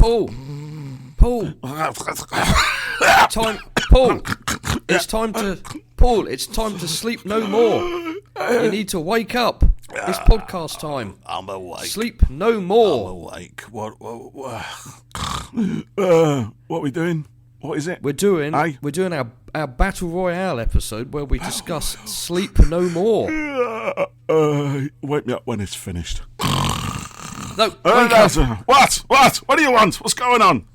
Paul. Time, Paul. It's time to sleep no more. You need to wake up. It's podcast time. I'm awake. Sleep no more. I'm awake. What are we doing? What is it? We're doing our Battle Royale episode where we discuss Sleep No More. Wake me up when it's finished. No, wake up. What? What do you want? What's going on?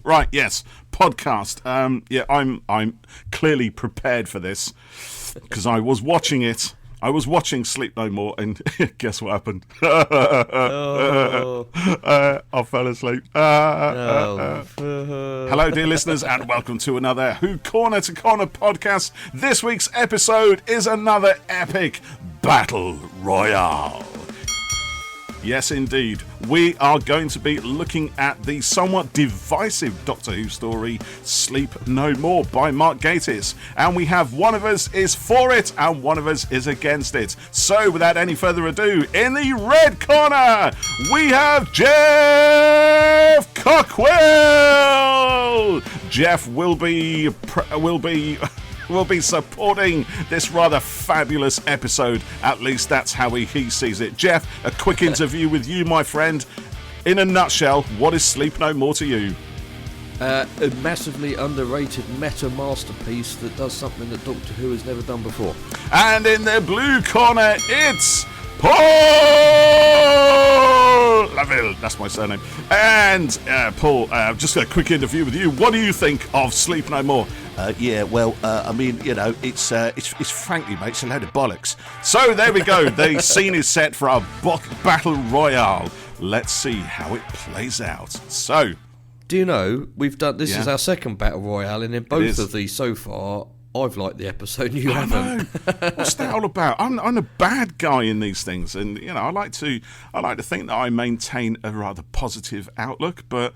Right, yes, podcast. I'm clearly prepared for this because I was watching it. I was watching Sleep No More, and guess what happened? I fell asleep. Hello, dear listeners, and welcome to another Who Corner to Corner podcast. This week's episode is another epic Battle Royale. Yes, indeed. We are going to be looking at the somewhat divisive Doctor Who story, Sleep No More by Mark Gatiss. And we have one of us is for it and one of us is against it. So, without any further ado, in the red corner, we have Geoff Cockwell. Geoff will be supporting this rather fabulous episode. At least that's how he sees it. Geoff, a quick interview with you, my friend. In a nutshell, what is Sleep No More to you? A massively underrated meta masterpiece that does something that Doctor Who has never done before. And in the blue corner, it's Paul Laville. That's my surname. And Paul, just a quick interview with you. What do you think of Sleep No More? I mean, you know, it's frankly, mate, it's a load of bollocks. So there we go. The scene is set for our Battle Royale. Let's see how it plays out. So, do you know we've done this is our second Battle Royale, and in both of these so far, I've liked the episode and you haven't. What's that all about? I'm a bad guy in these things, and you know I like to think that I maintain a rather positive outlook, but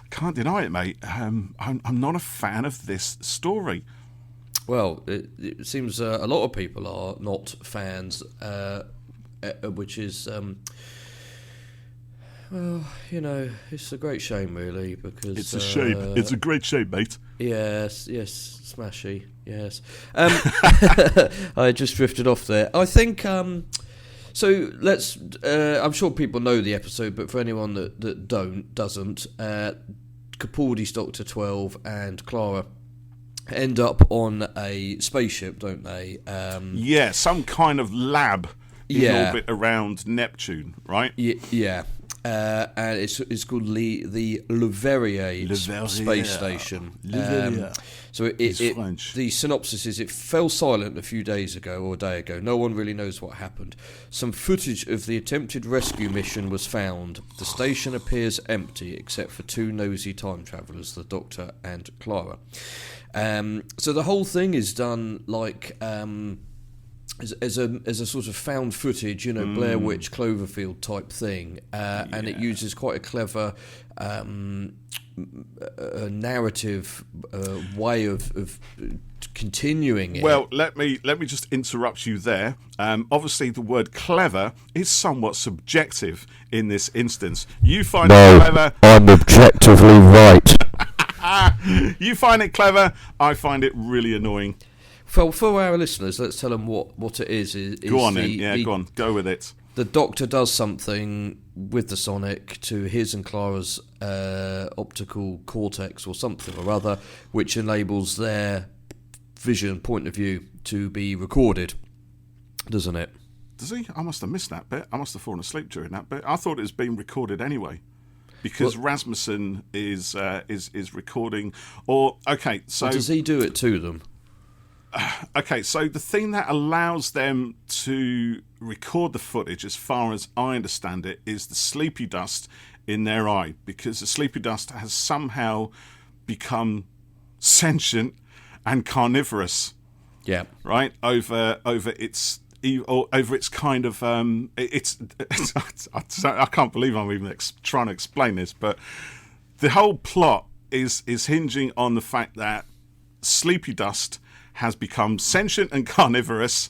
can't deny it, mate. I'm not a fan of this story. Well, it seems a lot of people are not fans, which is. Well, you know, it's a great shame, really, because... It's a shame. It's a great shame, mate. Yes, smashy, yes. I just drifted off there. I think, so let's... I'm sure people know the episode, but for anyone that doesn't, Capaldi's Doctor 12 and Clara end up on a spaceship, don't they? Yeah, some kind of lab in orbit around Neptune, right? Yeah. And it's called the Leverrier space station. So the synopsis is: it fell silent a few days ago or a day ago. No one really knows what happened. Some footage of the attempted rescue mission was found. The station appears empty except for two nosy time travellers, the Doctor and Clara. So the whole thing is done like. As a sort of found footage, you know, Blair Witch, Cloverfield type thing, and it uses quite a clever narrative way of continuing it. Well, let me just interrupt you there. Obviously, the word clever is somewhat subjective in this instance. You find it clever. I'm objectively right. You find it clever. I find it really annoying. For our listeners, let's tell them what it is. Go on then. Go on. Go with it. The Doctor does something with the Sonic to his and Clara's optical cortex or something or other, which enables their vision, point of view, to be recorded, doesn't it? Does he? I must have missed that bit. I must have fallen asleep during that bit. I thought it was being recorded anyway. Because Rasmussen is recording. So does he do it to them? Okay, so the thing that allows them to record the footage, as far as I understand it, is the sleepy dust in their eye, because the sleepy dust has somehow become sentient and carnivorous. Yeah. Right? Over its kind of I can't believe I'm even trying to explain this, but the whole plot is hinging on the fact that sleepy dust has become sentient and carnivorous,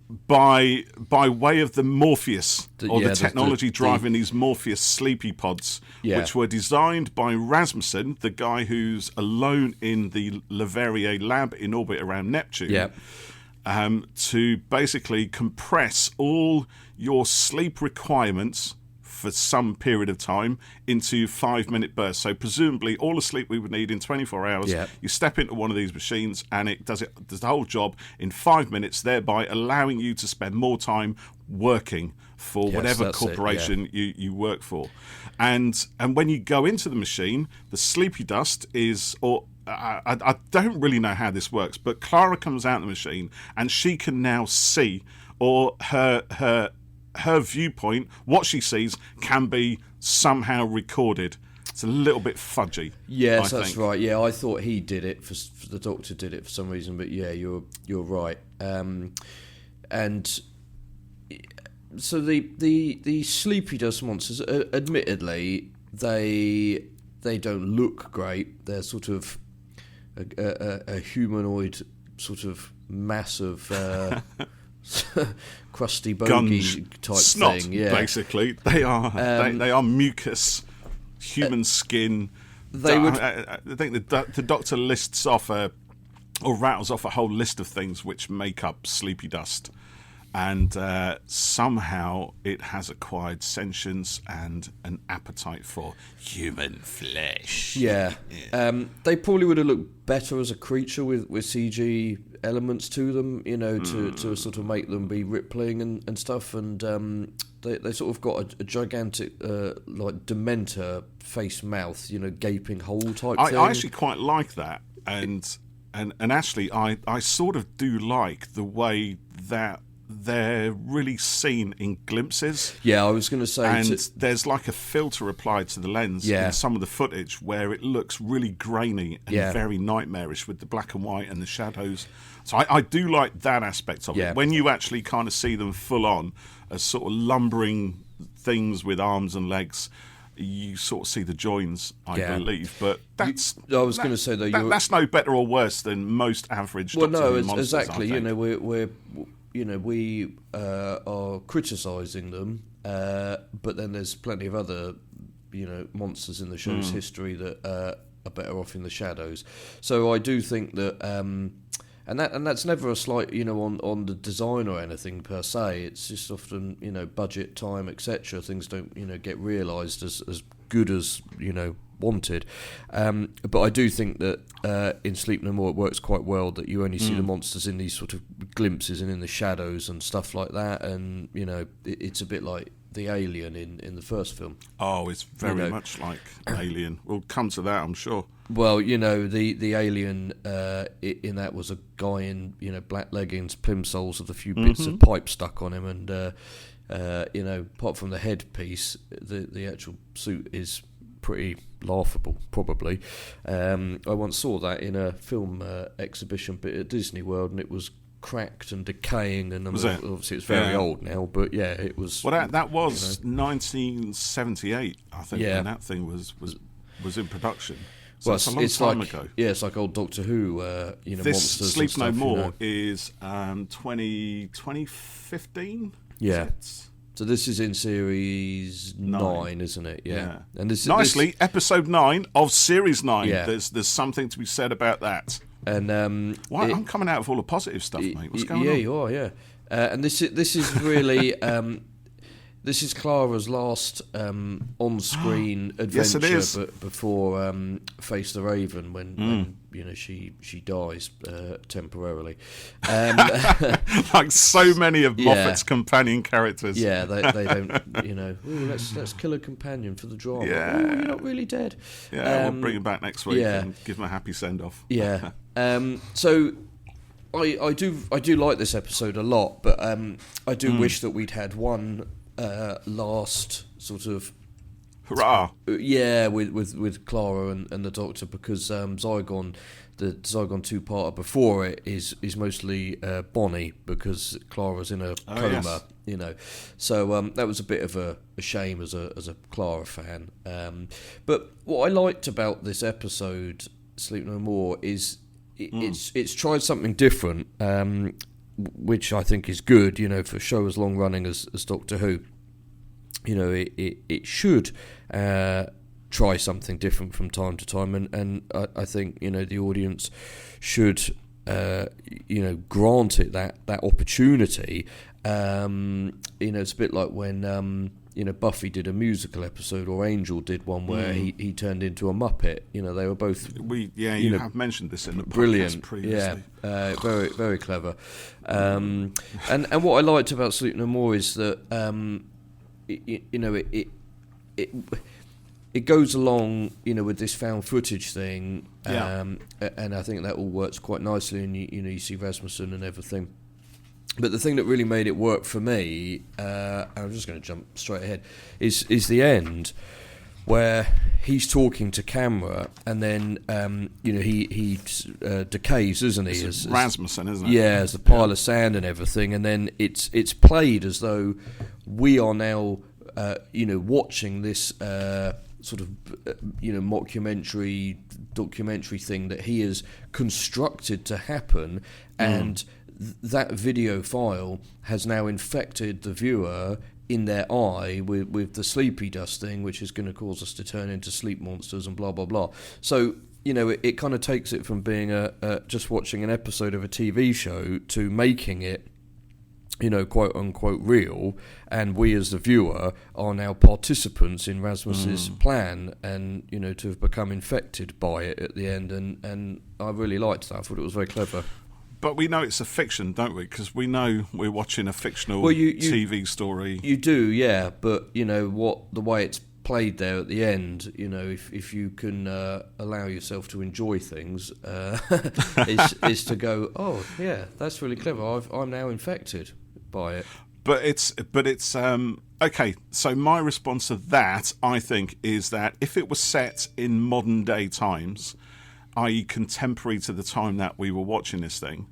by way of the Morpheus, the technology driving these Morpheus sleepy pods, which were designed by Rasmussen, the guy who's alone in the Leverrier lab in orbit around Neptune, to basically compress all your sleep requirements for some period of time into 5-minute bursts. So presumably all the sleep we would need in 24 hours, you step into one of these machines and it does the whole job in 5 minutes, thereby allowing you to spend more time working for whatever corporation you work for. And when you go into the machine, the sleepy dust is, I don't really know how this works, but Clara comes out of the machine and she can now see, or her viewpoint, what she sees, can be somehow recorded. It's a little bit fudgy. Yes, that's right. Yeah, I thought he did it, for the Doctor did it for some reason, but yeah, you're right. And so the sleepy dust monsters, admittedly, they don't look great. They're sort of a humanoid sort of mass of crusty bogey type snot, thing. Yeah, basically they are they are mucus, human skin. I think the Doctor lists off or rattles off a whole list of things which make up sleepy dust, and somehow it has acquired sentience and an appetite for human flesh. Yeah. They probably would have looked better as a creature with CG elements to them, to sort of make them be rippling and stuff. And they sort of got a gigantic like Dementor face mouth, gaping hole type thing. I actually quite like that, and actually I sort of do like the way that they're really seen in glimpses. Yeah, I was going to say... And there's like a filter applied to the lens in some of the footage where it looks really grainy and very nightmarish with the black and white and the shadows. So I do like that aspect of it. When you actually kind of see them full on as sort of lumbering things with arms and legs, you sort of see the joins, I believe. But that's... I was going to say, though... That's no better or worse than most average Doctor Who monsters, exactly. I think. We are criticising them, but then there's plenty of other, monsters in the show's history that are better off in the shadows. So I do think that, and that's never a slight, on the design or anything per se. It's just often, budget, time, etc. Things don't, get realised as good as wanted. But I do think that in Sleep No More it works quite well that you only see the monsters in these sort of glimpses and in the shadows and stuff like that, and it's a bit like the Alien in the first film. Oh, it's very much like Alien. We'll come to that, I'm sure. Well, the Alien in that was a guy in black leggings, plimsolls with a few bits of pipe stuck on him, and apart from the headpiece, the actual suit is pretty laughable, probably. I once saw that in a film exhibition bit at Disney World, and it was cracked and decaying, and obviously it's very old now, but it was... Well, that was 1978, I think, when that thing was in production. So it's a long time ago. Yeah, it's like old Doctor Who, this monsters Sleep and stuff, No More is 2015? Yeah. So this is in series 9, isn't it? Yeah. And this nicely, episode 9 of series 9. Yeah. There's something to be said about that. And I'm coming out of all the positive stuff, mate. What's going on? Yeah, you are. Yeah. And this is really this is Clara's last on-screen adventure. Yes, it is. Before Face the Raven, when she dies temporarily. Like so many of Moffat's companion characters. Yeah, they don't. Let's kill a companion for the drama. Yeah, you're not really dead. Yeah, we'll bring him back next week and give him a happy send off. Yeah. So I do like this episode a lot, but I do wish that we'd had one last sort of hurrah. Yeah, with Clara and the Doctor, because Zygon, the Zygon 2-parter before it is mostly Bonnie, because Clara's in a coma, So that was a bit of a shame as a Clara fan. But what I liked about this episode, Sleep No More, is it's tried something different. which I think is good, for a show as long running as Doctor Who. It should try something different from time to time, and I think the audience should grant it that opportunity. It's a bit like when Buffy did a musical episode, or Angel did one where he turned into a Muppet. They were both. You have mentioned this in the podcast brilliant previously. Very, very clever. And what I liked about Sleep No More is that it goes along with this found footage thing, and I think that all works quite nicely, and you see Rasmussen and everything. But the thing that really made it work for me, I'm just going to jump straight ahead, is the end, where he's talking to camera, and then he decays, isn't he? As Rasmussen, isn't it? Yeah, as a pile of sand and everything, and then it's played as though we are now watching this sort of documentary thing that he has constructed to happen, and that video file has now infected the viewer in their eye with the sleepy dust thing, which is going to cause us to turn into sleep monsters and blah blah blah. So it kind of takes it from being just watching an episode of a TV show to making it quote unquote real, and we as the viewer are now participants in Rasmus's plan, and to have become infected by it at the end, and I really liked that. I thought it was very clever. But we know it's a fiction, don't we? Because we know we're watching a fictional TV story. You do, yeah. But the way it's played there at the end, if you can allow yourself to enjoy things, is to go, oh yeah, that's really clever. I'm now infected by it. But it's okay. So my response to that, I think, is that if it was set in modern day times, i.e. contemporary to the time that we were watching this thing,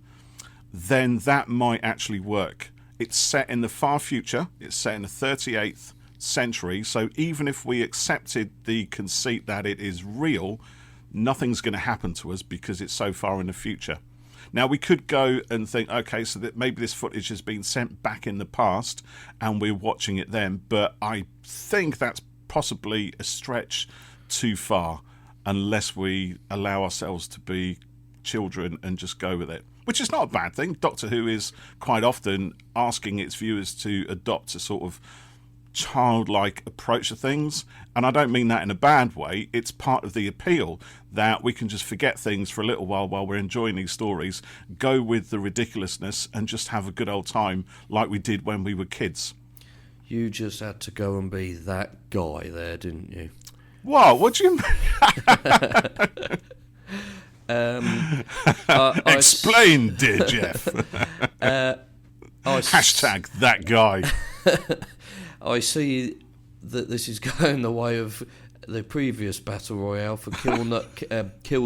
then that might actually work. It's set in the far future. It's set in the 38th century. So even if we accepted the conceit that it is real, nothing's going to happen to us because it's so far in the future. Now, we could go and think, okay, so that maybe this footage has been sent back in the past and we're watching it then. But I think that's possibly a stretch too far, unless we allow ourselves to be children and just go with it, which is not a bad thing. Doctor Who is quite often asking its viewers to adopt a sort of childlike approach to things, and I don't mean that in a bad way. It's part of the appeal that we can just forget things for a little while we're enjoying these stories, go with the ridiculousness, and just have a good old time like we did when we were kids. You just had to go and be that guy there, didn't you? What do you mean? Explain, dear Geoff. Hashtag that guy. I see that this is going the way of the previous Battle Royale for Kill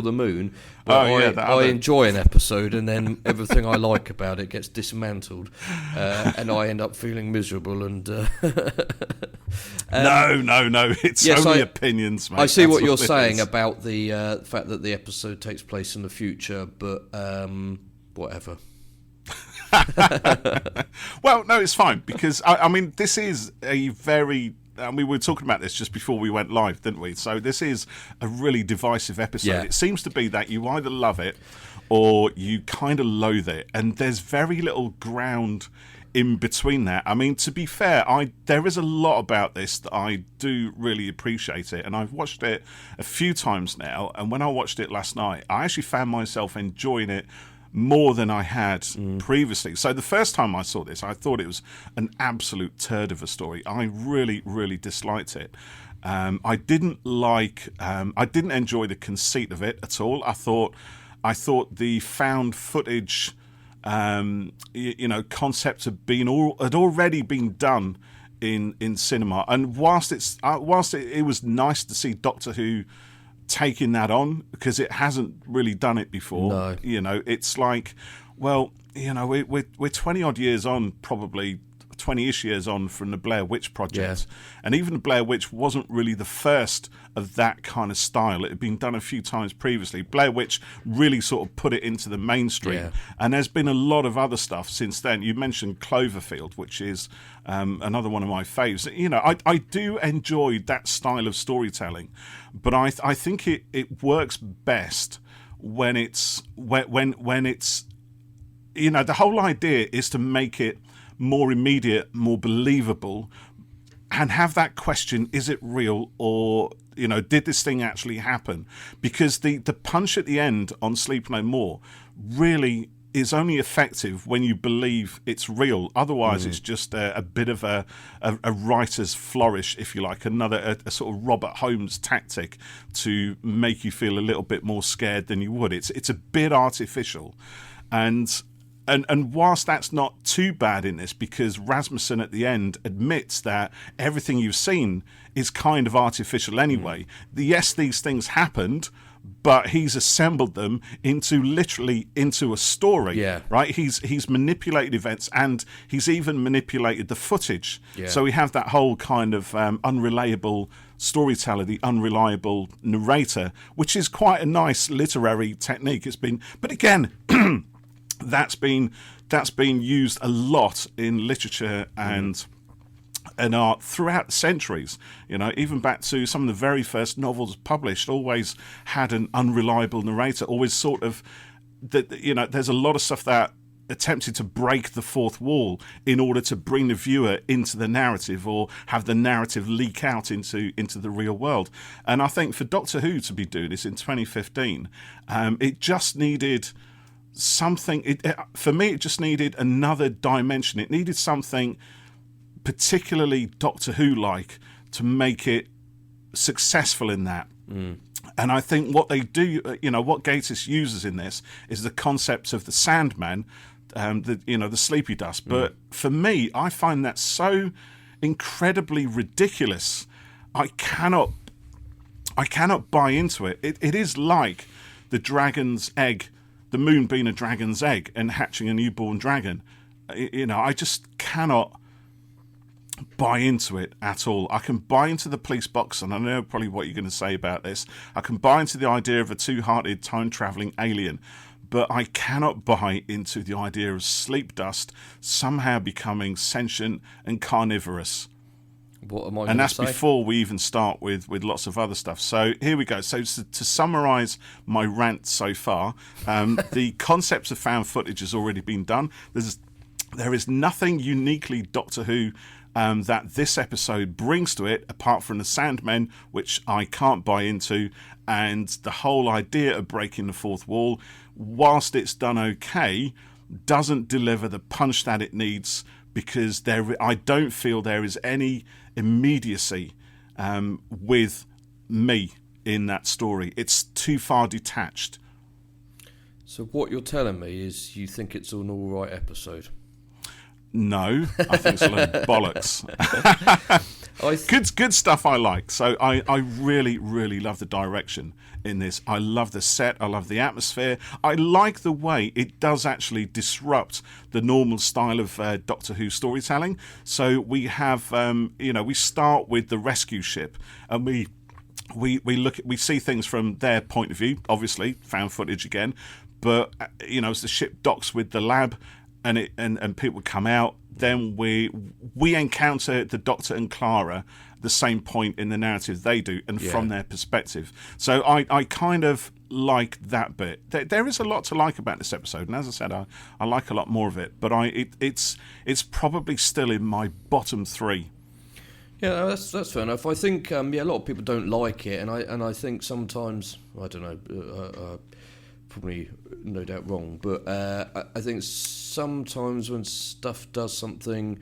the Moon. I enjoy an episode, and then everything I like about it gets dismantled, and I end up feeling miserable. And no, it's only opinions, mate. I see what you're saying about the fact that the episode takes place in the future, but whatever. Well, no, it's fine, because I mean, this is a very, and we were talking about this just before we went live, didn't we? So this is a really divisive episode. Yeah. It seems to be that you either love it or you kind of loathe it, and there's very little ground in between that. I mean, to be fair, there is a lot about this that I do really appreciate it, and I've watched it a few times now, and when I watched it last night, I actually found myself enjoying it more than I had previously. So the first time I saw this, I thought it was an absolute turd of a story. I really, really disliked it. I didn't enjoy the conceit of it at all. I thought the found footage, concept had already been done in cinema. And whilst it was nice to see Doctor Who taking that on, because it hasn't really done it before. No. It's like, well, we're 20 odd years on, probably 20-ish years on from the Blair Witch Project. And even the Blair Witch wasn't really the first of that kind of style. It had been done a few times previously. Blair Witch really sort of put it into the mainstream. And there's been a lot of other stuff since then. You mentioned Cloverfield, which is another one of my faves. You know, I do enjoy that style of storytelling, but I think it works best when it's you know, the whole idea is to make it more immediate, more believable, and have that question, is it real, or, you know, did this thing actually happen? Because the punch at the end on Sleep No More really is only effective when you believe it's real. Otherwise, it's just a bit of a writer's flourish, if you like, a sort of Robert Holmes tactic to make you feel a little bit more scared than you would. It's a bit artificial. And whilst that's not too bad in this, because Rasmussen at the end admits that everything you've seen is kind of artificial anyway. Yes, these things happened, but he's assembled them into a story, right? He's manipulated events, and he's even manipulated the footage. So we have that whole kind of unreliable storyteller, the unreliable narrator, which is quite a nice literary technique. But again, that's been used a lot in literature and art throughout the centuries. You know, even back to some of the very first novels published, always had an unreliable narrator. Always sort of that. You know, there's a lot of stuff that attempted to break the fourth wall in order to bring the viewer into the narrative, or have the narrative leak out into the real world. And I think for Doctor Who to be doing this in 2015, it just needed something. For me, it just needed another dimension. It needed something particularly Doctor Who-like to make it successful in that. And I think what they do, you know, what Gatiss uses in this is the concept of the Sandman, the sleepy dust. But for me, I find that so incredibly ridiculous. I cannot buy into it. It is like the dragon's egg, the moon being a dragon's egg and hatching a newborn dragon. You know, I just cannot buy into it at all. I can buy into the police box, and I know probably what you're going to say about this. I can buy into the idea of a two-hearted time-travelling alien, but I cannot buy into the idea of sleep dust somehow becoming sentient and carnivorous. What am I and that's say? Before we even start with lots of other stuff. So here we go. So to summarise my rant so far, the concepts of found footage has already been done. There is nothing uniquely Doctor Who that this episode brings to it, apart from the Sandmen, which I can't buy into, and the whole idea of breaking the fourth wall, whilst it's done okay, doesn't deliver the punch that it needs, because I don't feel there is any immediacy with me in that story. It's too far detached. So what you're telling me is you think it's an all right episode? No, I think it's a load of bollocks. Good stuff I like. So I really, really love the direction in this. I love the set. I love the atmosphere. I like the way it does actually disrupt the normal style of Doctor Who storytelling. So we have, we start with the rescue ship, and we see things from their point of view. Obviously, found footage again, but as the ship docks with the lab, and people come out, then we encounter the Doctor and Clara at the same point in the narrative they do, and from their perspective. So I kind of like that bit. There is a lot to like about this episode, and as I said, I like a lot more of it. But it's probably still in my bottom three. Yeah, that's fair enough. I think a lot of people don't like it, and I think sometimes, I don't know. Probably no doubt wrong, but I think sometimes when stuff does something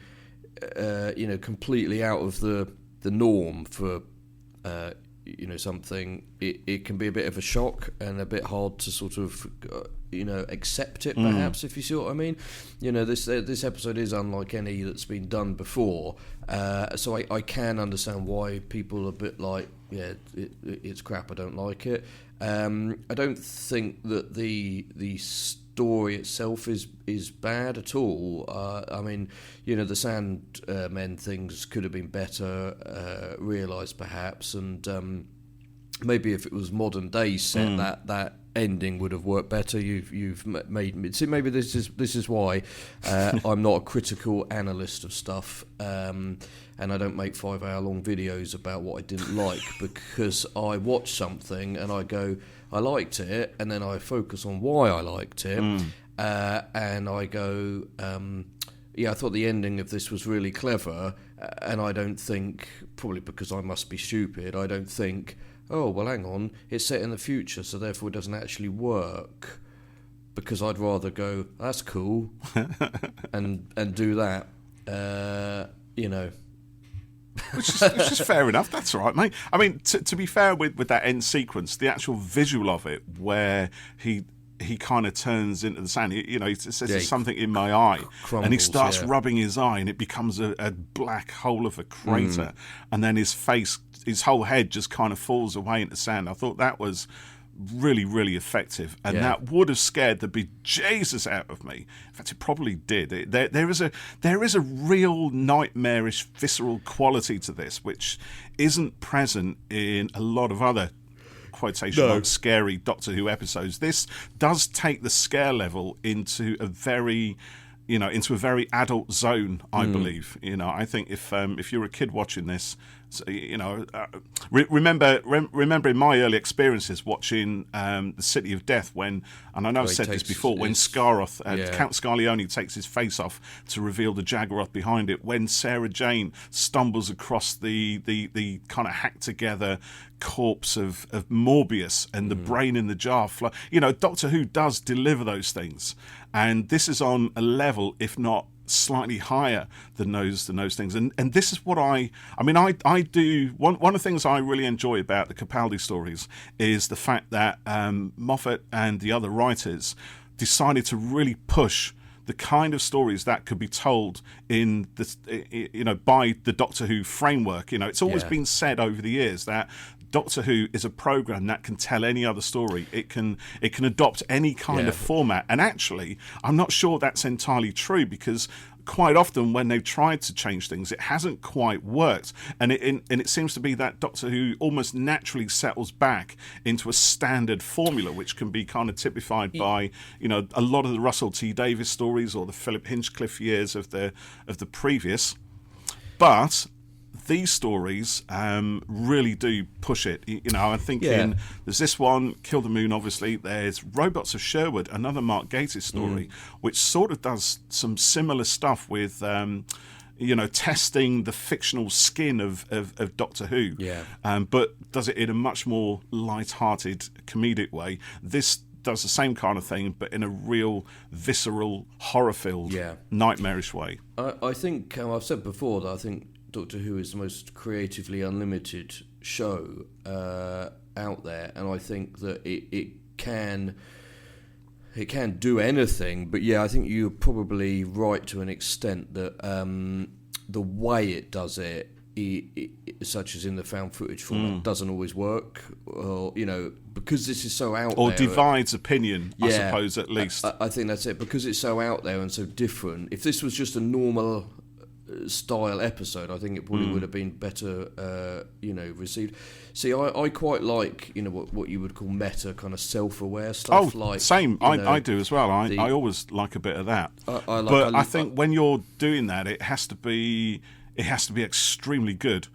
completely out of the norm for something, it can be a bit of a shock and a bit hard to sort of accept it, perhaps, if you see what I mean. This episode is unlike any that's been done before, so I can understand why people are a bit like, it's crap, I don't like it. I don't think that the story itself is bad at all. The Sandmen things could have been better realised, perhaps, and maybe if it was modern day set, that ending would have worked better. You've made me see. Maybe this is why I'm not a critical analyst of stuff, and I don't make 5-hour-long videos about what I didn't like, because I watch something and I go, I liked it, and then I focus on why I liked it, and I go, I thought the ending of this was really clever, and I don't think, probably because I must be stupid, I don't think, oh, well, hang on, it's set in the future, so therefore it doesn't actually work, because I'd rather go, that's cool, and do that, Which is fair enough. That's all right, mate. I mean, to be fair with that end sequence, the actual visual of it, where he kind of turns into the sand. He says there's something in my eye, crumbles, and he starts rubbing his eye, and it becomes a black hole of a crater, and then his whole head just kind of falls away into sand. I thought that was really, really effective, and that would have scared the bejesus out of me. In fact, it probably did. There is a real nightmarish, visceral quality to this, which isn't present in a lot of other quotation marks scary Doctor Who episodes. This does take the scare level into a very adult zone, I believe. I think if you're a kid watching this, remember in my early experiences watching The City of Death, when, and I know I've said this before, when Scaroth, Count Scarleone takes his face off to reveal the Jaggeroth behind it, when Sarah Jane stumbles across the kind of hacked together corpse of Morbius and the brain in the jar. Doctor Who does deliver those things, and this is on a level, if not slightly higher than those things, and this is what I do. One of the things I really enjoy about the Capaldi stories is the fact that Moffat and the other writers decided to really push the kind of stories that could be told in the by the Doctor Who framework. It's always been said over the years that Doctor Who is a program that can tell any other story. It can adopt any kind of format. And actually, I'm not sure that's entirely true, because quite often when they've tried to change things, it hasn't quite worked. And it seems to be that Doctor Who almost naturally settles back into a standard formula, which can be kind of typified by, a lot of the Russell T Davies stories or the Philip Hinchcliffe years of the previous. But these stories really do push it. I'm thinking there's this one, Kill the Moon, obviously. There's Robots of Sherwood, another Mark Gatiss story, which sort of does some similar stuff with, testing the fictional skin of Doctor Who, but does it in a much more light-hearted, comedic way. This does the same kind of thing, but in a real visceral, horror-filled, nightmarish way. I think, I've said before that I think Doctor Who is the most creatively unlimited show out there, and I think that it can do anything. But I think you're probably right to an extent that the way it does it, such as in the found footage format, doesn't always work, or because this is so out there, or divides opinion, I suppose, at least. I think that's it, because it's so out there and so different. If this was just a normal style episode, I think it probably would have been better received. See, I quite like what you would call meta kind of self-aware stuff. Same. I do as well. I always like a bit of that. I think when you're doing that, it has to be extremely good,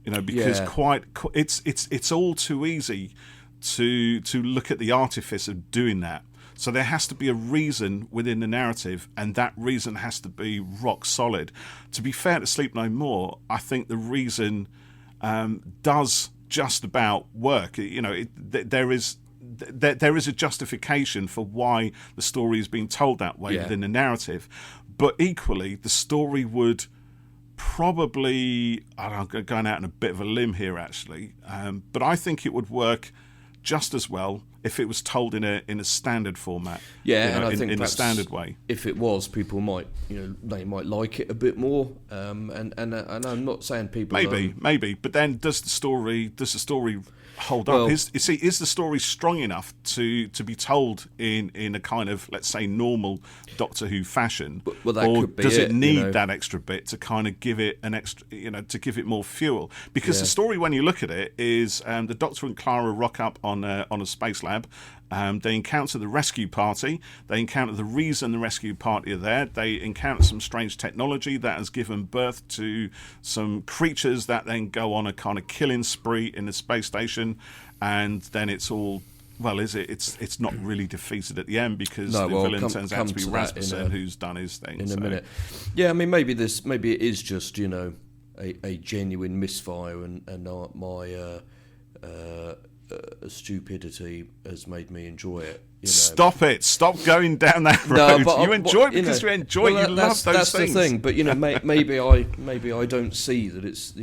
because it's all too easy to look at the artifice of doing that. So there has to be a reason within the narrative, and that reason has to be rock solid. To be fair to Sleep No More, I think the reason does just about work. There is a justification for why the story is being told that way within the narrative, but equally the story would probably, I'm going out on a bit of a limb here actually, but I think it would work just as well, if it was told in a standard format. Yeah, and I think in a standard way. If it was, people might, they might like it a bit more. And I'm not saying people maybe, but then does the story hold up? Is the story strong enough to be told in a kind of, let's say, normal Doctor Who fashion, well, that or could be does it need that extra bit to kind of give it an extra, to give it more fuel? Because the story, when you look at it, is the Doctor and Clara rock up on a space lab. They encounter the rescue party. They encounter the reason the rescue party are there. They encounter some strange technology that has given birth to some creatures that then go on a kind of killing spree in the space station. And then it's all... Well, is it? It's not really defeated at the end because the villain turns out to be Rasmussen, who's done his thing. In a minute. Yeah, I mean, maybe it is just, a genuine misfire and my stupidity has made me enjoy it. Stop it! Stop going down that road. No, you enjoy it because you enjoy it. You love those things. That's the thing. But maybe I don't see that it's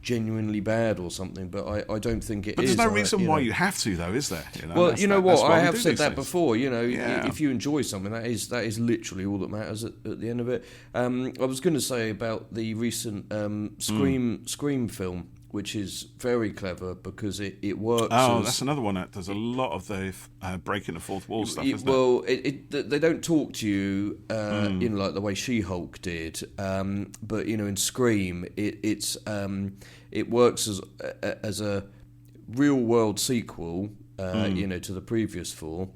genuinely bad or something. But I don't think it is. But there's no reason why you have to, though, is there? Well, what? I have said that before. If you enjoy something, that is literally all that matters at the end of it. I was going to say about the recent Scream film, which is very clever because it works. Oh, that's another one that does a lot of the breaking the fourth wall stuff, isn't it? Well, they don't talk to you like the way She-Hulk did, but in Scream, it works as a real world sequel, to the previous four,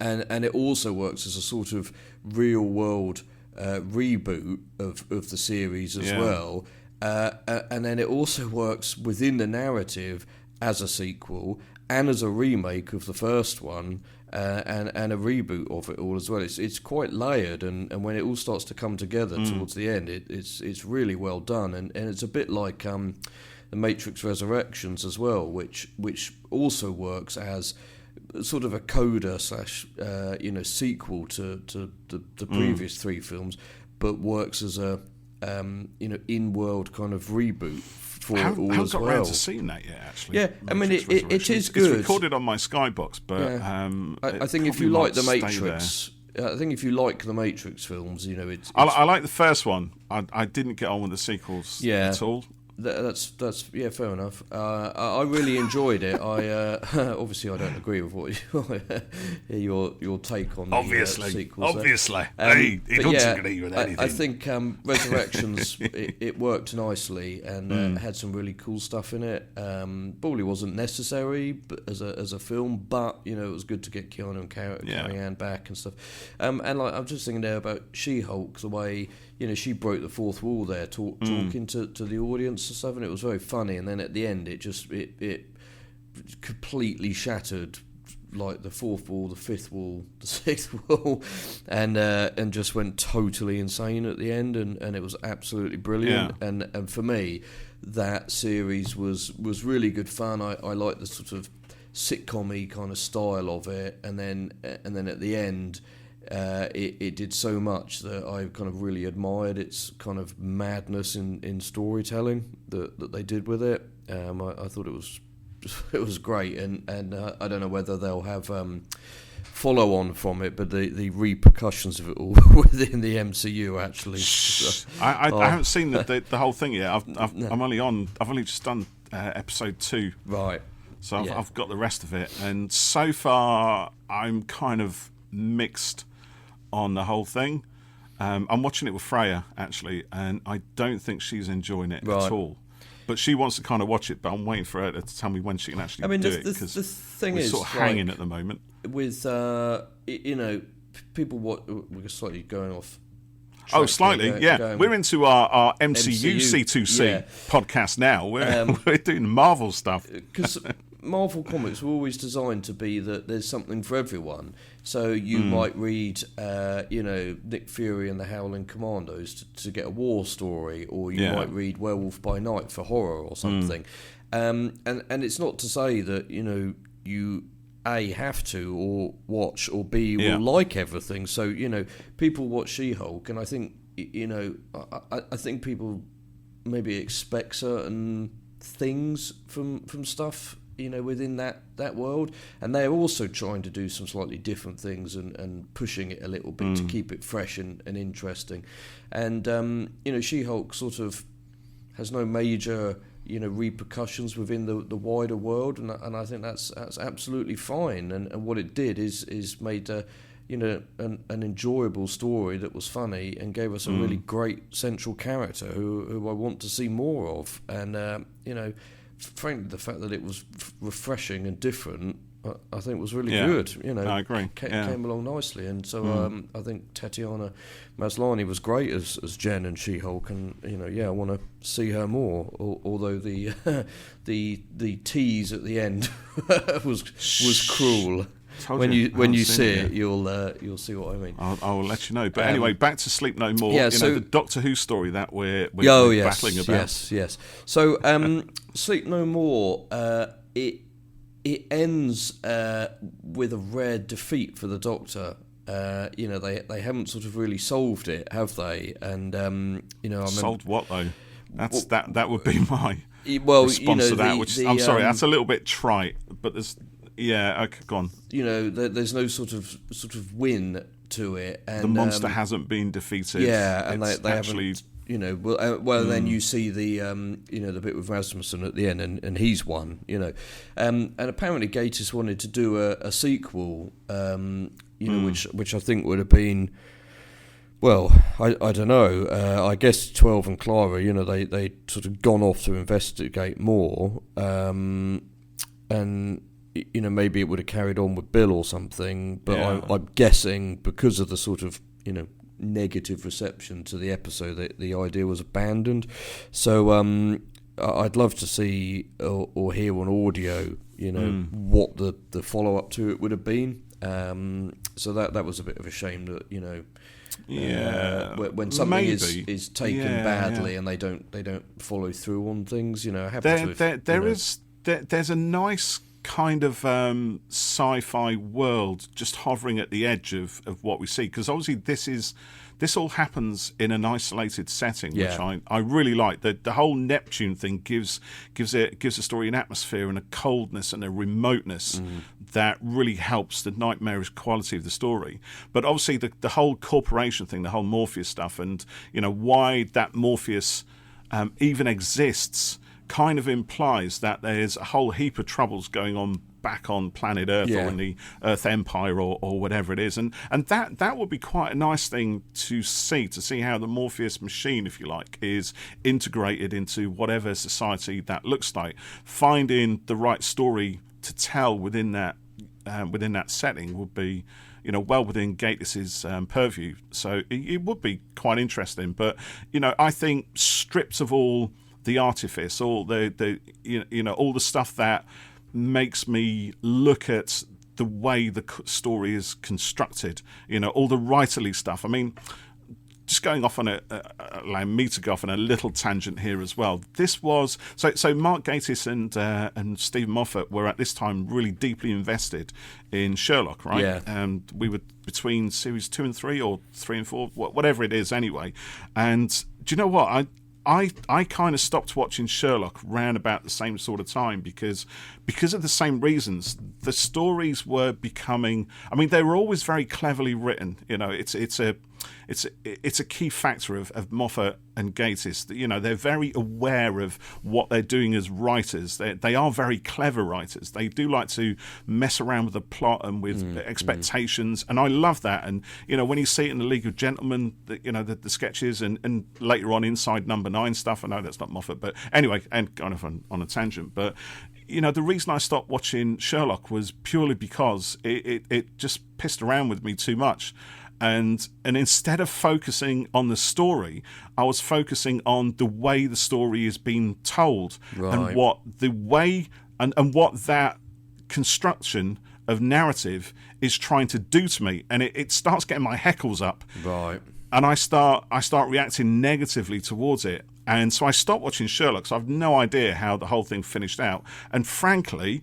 and it also works as a sort of real world reboot of the series as well. And then it also works within the narrative as a sequel and as a remake of the first one, and a reboot of it all as well. It's quite layered, and when it all starts to come together towards the end, it's really well done, and it's a bit like the Matrix Resurrections as well, which also works as sort of a coda / sequel to the previous three films, but works as a in-world kind of reboot for it all as well. I haven't got around to seeing that yet, actually. Yeah, I mean, it is good. It's recorded on my Skybox, but I think if you like the Matrix, films, I like the first one. I didn't get on with the sequels at all. That's fair enough. I really enjoyed it. Obviously I don't agree with what your take on the sequels. Obviously, he doesn't agree with anything. I think Resurrections it worked nicely and had some really cool stuff in it. Probably wasn't necessary as a film, but it was good to get Keanu and Carrie Ann back and stuff. And I'm just thinking there about She-Hulk, the way she broke the fourth wall there, talking to the audience and stuff, and it was very funny. And then at the end, it completely shattered, like the fourth wall, the fifth wall, the sixth wall, and just went totally insane at the end. And it was absolutely brilliant. Yeah. And for me, that series was really good fun. I liked the sort of sitcom-y kind of style of it, and then at the end. It did so much that I kind of really admired its kind of madness in storytelling that they did with it. I thought it was great, and I don't know whether they'll have follow on from it, but the repercussions of it all within the MCU actually. I haven't seen the whole thing yet. I've only just done episode 2. Right. So I've got the rest of it, and so far I'm kind of mixed on the whole thing. I'm watching it with Freya actually, and I don't think she's enjoying it at all. But she wants to kind of watch it, but I'm waiting for her to tell me when she can actually do it, because the thing we're is, sort of hanging at the moment. With people, we're slightly going off. Oh, slightly, we're into our MCU C2C podcast now. We're doing Marvel stuff. Because Marvel comics were always designed to be that there's something for everyone. So you might read, Nick Fury and the Howling Commandos to get a war story, or you might read Werewolf by Night for horror or something. And it's not to say that you A, have to or watch, or B, will like everything. So people watch She-Hulk, and I think I think people maybe expect certain things from stuff within that world, and they're also trying to do some slightly different things and pushing it a little bit to keep it fresh and interesting. And She-Hulk sort of has no major repercussions within the wider world, and I think that's absolutely fine. And what it did is made an enjoyable story that was funny and gave us a really great central character who I want to see more of. And frankly, the fact that it was refreshing and different, I think was really good. I agree. Came along nicely, and so I think Tatiana Maslany was great as Jen and She-Hulk, and I want to see her more. Although the tease at the end was cruel. When you see it, you'll see what I mean. I'll let you know. But anyway, back to Sleep No More. The Doctor Who story that we're battling about. Yes. So Sleep No More, it ends with a rare defeat for the Doctor. They haven't sort of really solved it, have they? And solved what though? That would be my response to that. I'm sorry, that's a little bit trite, but there's. Yeah, okay, go on. There's no sort of win to it, and the monster hasn't been defeated. Yeah, and they actually haven't. Then you see the the bit with Rasmussen at the end, and he's won. And apparently Gatiss wanted to do a sequel, which I think would have been. Well, I don't know. I guess 12 and Clara, they sort of gone off to investigate more, and. Maybe it would have carried on with Bill or something, but I'm guessing because of the sort of, negative reception to the episode, that the idea was abandoned. So I'd love to see or hear on audio, what the follow-up to it would have been. So that was a bit of a shame that, when something is taken badly and they don't follow through on things, there's a nice kind of sci-fi world just hovering at the edge of what we see, because obviously this all happens in an isolated setting, which I really like. The whole Neptune thing gives the story an atmosphere and a coldness and a remoteness that really helps the nightmarish quality of the story. But obviously the whole corporation thing, the whole Morpheus stuff, and why that Morpheus even exists, kind of implies that there's a whole heap of troubles going on back on planet Earth or in the Earth Empire or whatever it is, and that would be quite a nice thing to see how the Morpheus machine, if you like, is integrated into whatever society that looks like. Finding the right story to tell within that setting would be well within Gatiss's purview, so it would be quite interesting. But I think stripped of all the artifice, all the all the stuff that makes me look at the way the story is constructed, all the writerly stuff. I mean, just going off on allow me to go off on a little tangent here as well. This was so Mark Gatiss and Stephen Moffat were at this time really deeply invested in Sherlock, right? Yeah. And we were between series 2 and 3 or 3 and 4, whatever it is anyway. And do you know what? I kind of stopped watching Sherlock round about the same sort of time because of the same reasons. The stories were becoming, I mean, they were always very cleverly written. It's a key factor of Moffat and Gatiss. They're very aware of what they're doing as writers. They are very clever writers. They do like to mess around with the plot and with expectations, and I love that. And when you see it in the League of Gentlemen, the sketches and later on Inside Number 9 stuff. I know that's not Moffat, but anyway, and kind of on a tangent, but. The reason I stopped watching Sherlock was purely because it just pissed around with me too much. And instead of focusing on the story, I was focusing on the way the story is being told, and what the way and what that construction of narrative is trying to do to me. And it starts getting my heckles up. Right. And I start reacting negatively towards it. And so I stopped watching Sherlock, so I've no idea how the whole thing finished out. And frankly,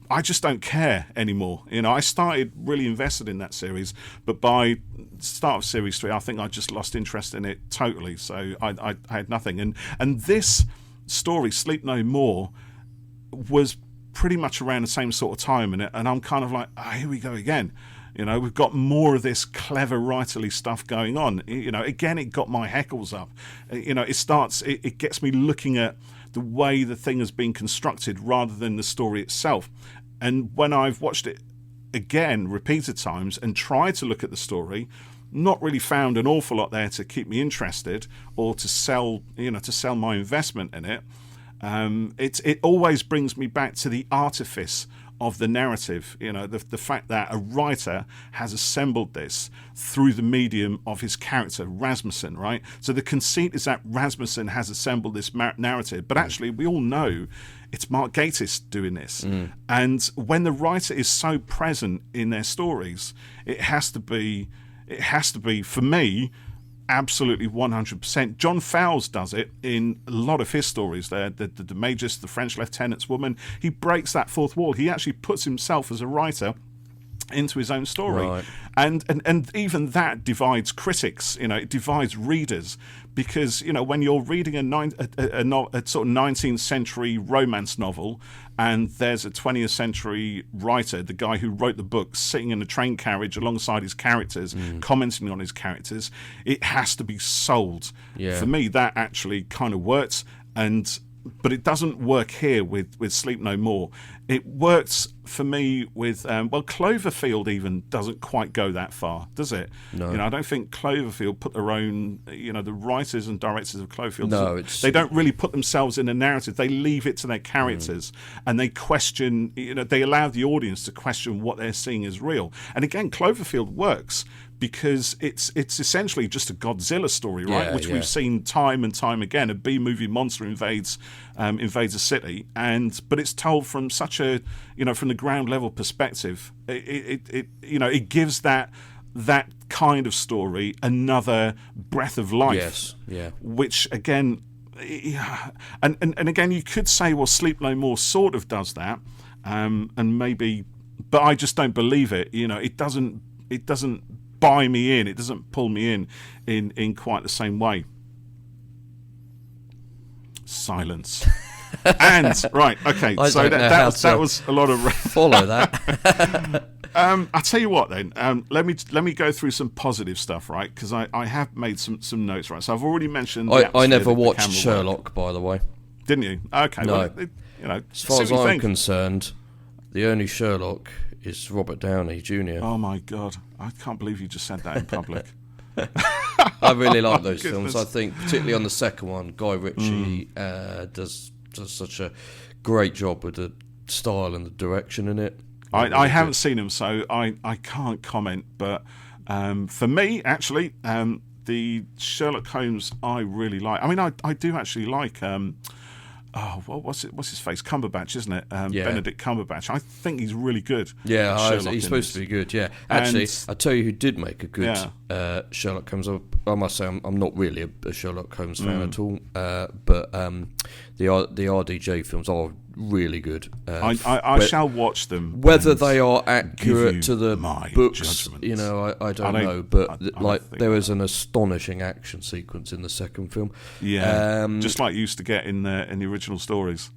I just don't care anymore. I started really invested in that series, but by the start of series 3, I think I just lost interest in it totally. So I had nothing. And this story, Sleep No More, was pretty much around the same sort of time, and I'm kind of like, here we go again. We've got more of this clever writerly stuff going on. Again, it got my hackles up. It gets me looking at the way the thing has been constructed rather than the story itself. And when I've watched it again repeated times and tried to look at the story, not really found an awful lot there to keep me interested or to sell my investment in it. It always brings me back to the artifice of the narrative, the fact that a writer has assembled this through the medium of his character, Rasmussen, right? So the conceit is that Rasmussen has assembled this narrative, but actually we all know it's Mark Gatiss doing this. And when the writer is so present in their stories, it has to be, for me, absolutely 100%. John Fowles does it in a lot of his stories. The Magus, the French lieutenant's woman, he breaks that fourth wall. He actually puts himself as a writer into his own story, right. and even that divides critics. It divides readers, because when you're reading a sort of 19th century romance novel, and there's a 20th century writer, the guy who wrote the book, sitting in a train carriage alongside his characters, commenting on his characters, it has to be sold. Yeah. For me, that actually kind of works, but it doesn't work here with Sleep No More. It works for me with Cloverfield even doesn't quite go that far, does it? No. I don't think Cloverfield put their own, the writers and directors of Cloverfield, they don't really put themselves in a narrative. They leave it to their characters, and they question, they allow the audience to question what they're seeing as real. And again, Cloverfield works because it's essentially just a Godzilla story, right? Yeah, Which we've seen time and time again. A B-movie monster invades a city, but it's told from such a, from the ground level perspective. It gives that kind of story another breath of life. Yes, yeah. Which again, and again, you could say, well, Sleep No More sort of does that, and maybe, but I just don't believe it. It doesn't buy me in. It doesn't pull me in quite the same way. Silence. And right, okay. So that was a lot of follow that. I'll tell you what then. Let me go through some positive stuff, right? Because I have made some notes, right? So I've already mentioned. I never watched Sherlock, by the way. Didn't you? Okay. No. Well, as far as I'm concerned, the only Sherlock is Robert Downey Jr. Oh my God! I can't believe you just said that in public. I really like those films. I think particularly on the second one, Guy Ritchie does such a great job with the style and the direction in it. I haven't seen them, so I can't comment. But for me, actually, the Sherlock Holmes I really like. I mean, I do actually like. What's his face? Cumberbatch, isn't it? Benedict Cumberbatch. I think he's really good. Yeah, he's supposed to be good. Yeah, actually, I'll tell you who did make a good Sherlock Holmes. I must say, I'm not really a Sherlock Holmes fan at all. But the RDJ films are really good. I shall watch them. Whether they are accurate to the books, judgments. I don't know. But there was an astonishing action sequence in the second film. Yeah, just like you used to get in the original stories.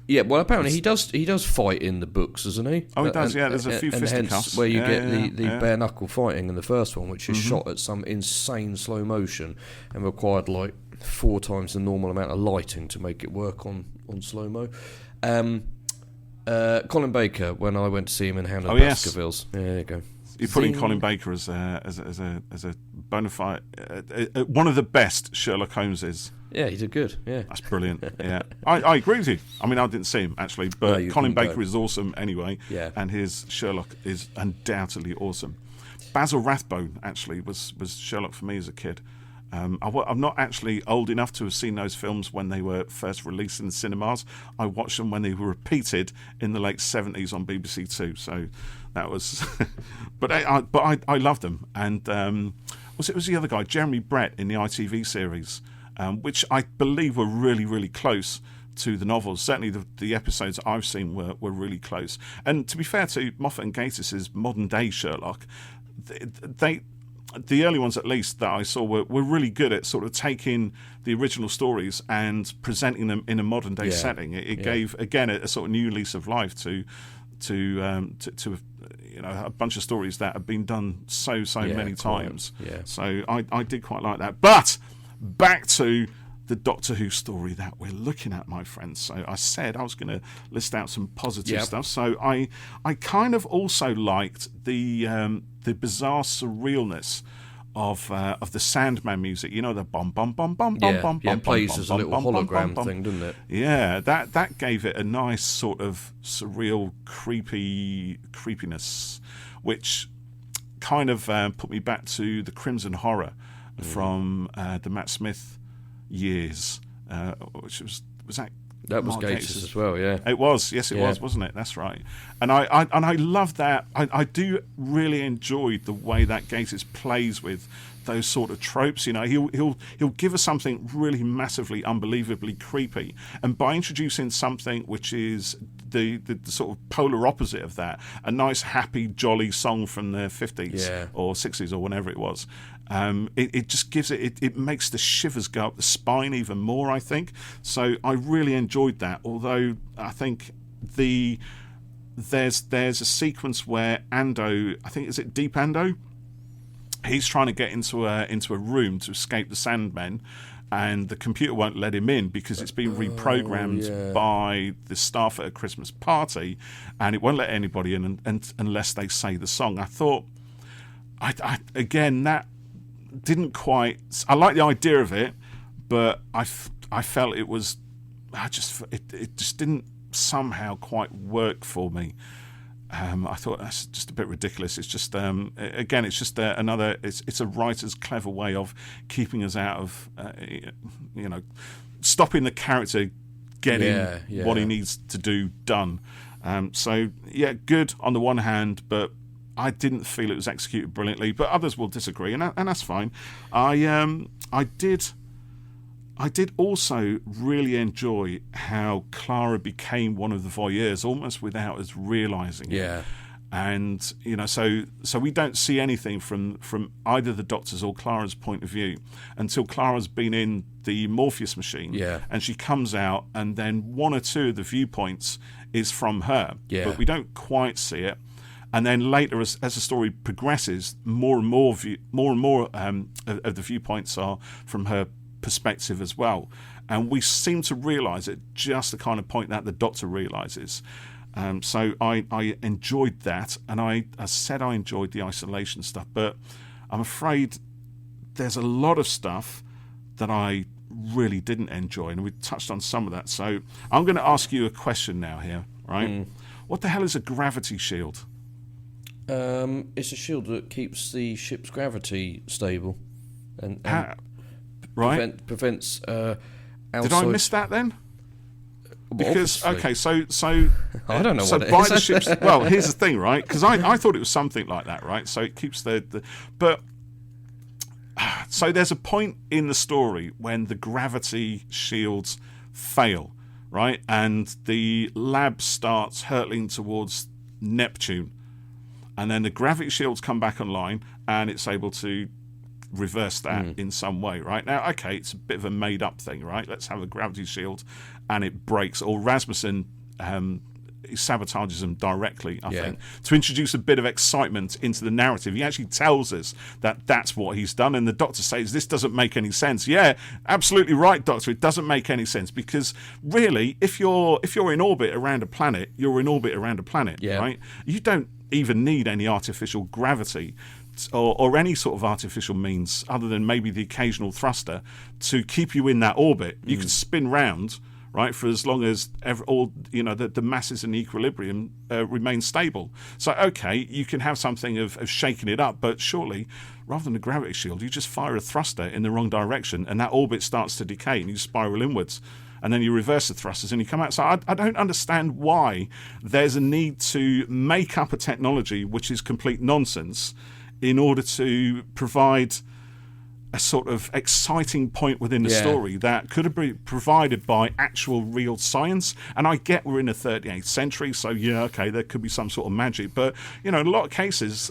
Yeah, well, apparently he does fight in the books, doesn't he? Oh, he does. There's a few fisticuffs where you get the bare knuckle fighting in the first one, which is shot at some insane slow motion and required like 4 times the normal amount of lighting to make it work on slow mo. Colin Baker, when I went to see him in Hound of Baskervilles. Yeah, there you go. You put in Colin Baker as a bona fide one of the best Sherlock Holmeses. Yeah, he did good. Yeah, that's brilliant. Yeah, I agree with you. I mean, I didn't see him actually, but Colin Baker is awesome anyway. Yeah, and his Sherlock is undoubtedly awesome. Basil Rathbone actually was Sherlock for me as a kid. I'm not actually old enough to have seen those films when they were first released in the cinemas. I watched them when they were repeated in the late 70s on BBC Two. So that was, but I loved them. And was the other guy, Jeremy Brett, in the ITV series, which I believe were really, really close to the novels. Certainly the episodes I've seen were really close. And to be fair to Moffat and Gatiss's modern day Sherlock, the early ones at least that I saw were really good at sort of taking the original stories and presenting them in a modern day setting. It gave, again, a sort of new lease of life to a bunch of stories that have been done so many times. Yeah. So I did quite like that. But back to the Doctor Who story that we're looking at, my friends. So I said I was going to list out some positive stuff. So I kind of also liked the bizarre surrealness of the Sandman music. You know, the bum bum bum bum bum bum. Yeah, it plays as a little hologram thing, doesn't it? Yeah, that gave it a nice sort of surreal, creepiness, which kind of put me back to the Crimson Horror from the Matt Smith years, which was that was Gatiss as well, yeah. It was, yes, it was, wasn't it? That's right. And I love that. I do really enjoy the way that Gatiss plays with those sort of tropes. You know, he'll give us something really massively, unbelievably creepy, and by introducing something which is the sort of polar opposite of that, a nice, happy, jolly song from the 50s or 60s or whenever it was. It just gives it makes the shivers go up the spine even more, I think. So I really enjoyed that. Although I think there's a sequence where Ando, I think, is it Deep Ando? He's trying to get into a room to escape the Sandmen, and the computer won't let him in because it's been reprogrammed by the staff at a Christmas party, and it won't let anybody in unless they say the song. I thought, again, that didn't quite. I like the idea of it, but I felt it was. It just didn't somehow quite work for me. I thought that's just a bit ridiculous. It's just again, it's just another. It's a writer's clever way of keeping us out of stopping the character getting what he needs to do done. So yeah, good on the one hand, but I didn't feel it was executed brilliantly, but others will disagree, and that's fine. I did also really enjoy how Clara became one of the voyeurs almost without us realising it. And so we don't see anything from either the Doctor's or Clara's point of view until Clara's been in the Morpheus machine, and she comes out, and then one or two of the viewpoints is from her, but we don't quite see it. And then later, as the story progresses, more and more of the viewpoints are from her perspective as well. And we seem to realise at just the kind of point that the Doctor realises. So I enjoyed that, and I said I enjoyed the isolation stuff, but I'm afraid there's a lot of stuff that I really didn't enjoy, and we touched on some of that. So I'm going to ask you a question now here, right? What the hell is a gravity shield? It's a shield that keeps the ship's gravity stable, and right? prevents. Did I miss that then? Because obviously. so I don't know what it by is. The ship's, well, here's the thing, right? Because I thought it was something like that, right? So it keeps but so there's a point in the story when the gravity shields fail, right? And the lab starts hurtling towards Neptune. And then the gravity shields come back online, and it's able to reverse that in some way, right? Now, okay, it's a bit of a made-up thing, right? Let's have a gravity shield, and it breaks. Or Rasmussen sabotages them directly, I think, to introduce a bit of excitement into the narrative. He actually tells us that that's what he's done, and the Doctor says, this doesn't make any sense. Yeah, absolutely right, Doctor, it doesn't make any sense, because really, if you're in orbit around a planet, you're in orbit around a planet, right? You don't even need any artificial gravity or any sort of artificial means other than maybe the occasional thruster to keep you in that orbit. You can spin round, right, for as long as the masses in equilibrium remain stable. So, okay, you can have something of shaking it up, but surely, rather than a gravity shield, you just fire a thruster in the wrong direction, and that orbit starts to decay, and you spiral inwards. And then you reverse the thrusters and you come out. So I don't understand why there's a need to make up a technology which is complete nonsense in order to provide a sort of exciting point within the story that could have been provided by actual real science. And I get we're in the 38th century, so there could be some sort of magic. But, in a lot of cases,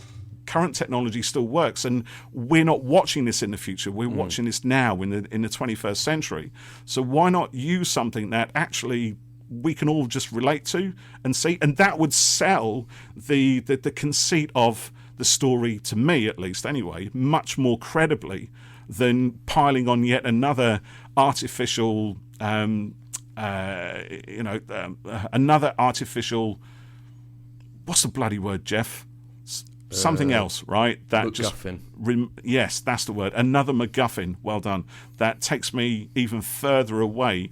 current technology still works, and we're not watching this in the future. We're watching this now in the 21st century. So why not use something that actually we can all just relate to and see? And that would sell the conceit of the story, to me at least anyway, much more credibly than piling on yet another artificial, another artificial, what's the bloody word, Geoff? Something else, right? That MacGuffin. Yes, that's the word. Another MacGuffin. Well done. That takes me even further away,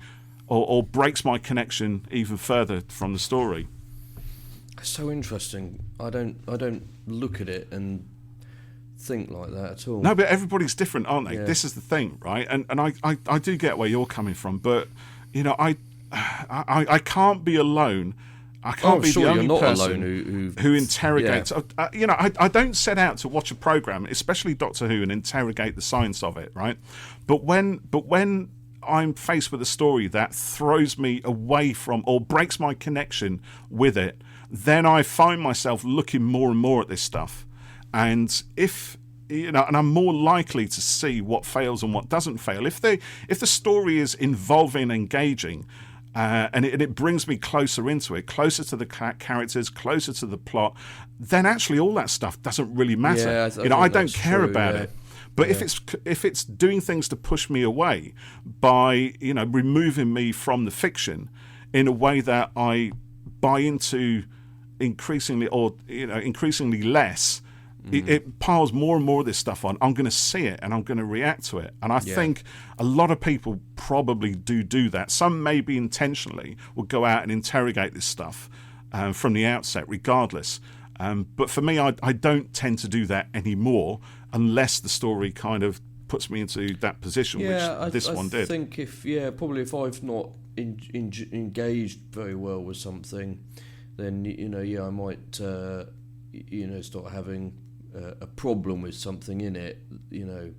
or breaks my connection even further from the story. It's so interesting. I don't look at it and think like that at all. No, but everybody's different, aren't they? Yeah. This is the thing, right? And I do get where you're coming from, but I can't be alone. I can't be the only person who interrogates. Yeah. I don't set out to watch a program, especially Doctor Who, and interrogate the science of it, right? But when I'm faced with a story that throws me away from or breaks my connection with it, then I find myself looking more and more at this stuff. And and I'm more likely to see what fails and what doesn't fail. If the story is involving, engaging, and it brings me closer into it, closer to the characters, closer to the plot, then actually all that stuff doesn't really matter. Yeah, I don't care about it. But if it's doing things to push me away by removing me from the fiction in a way that I buy into increasingly less, it piles more and more of this stuff on. I'm going to see it and I'm going to react to it. And I think a lot of people probably do that. Some maybe intentionally will go out and interrogate this stuff from the outset, regardless. But for me, I don't tend to do that anymore unless the story kind of puts me into that position, which this one did. I think if I've not engaged very well with something, then I might start having a problem with something in it, because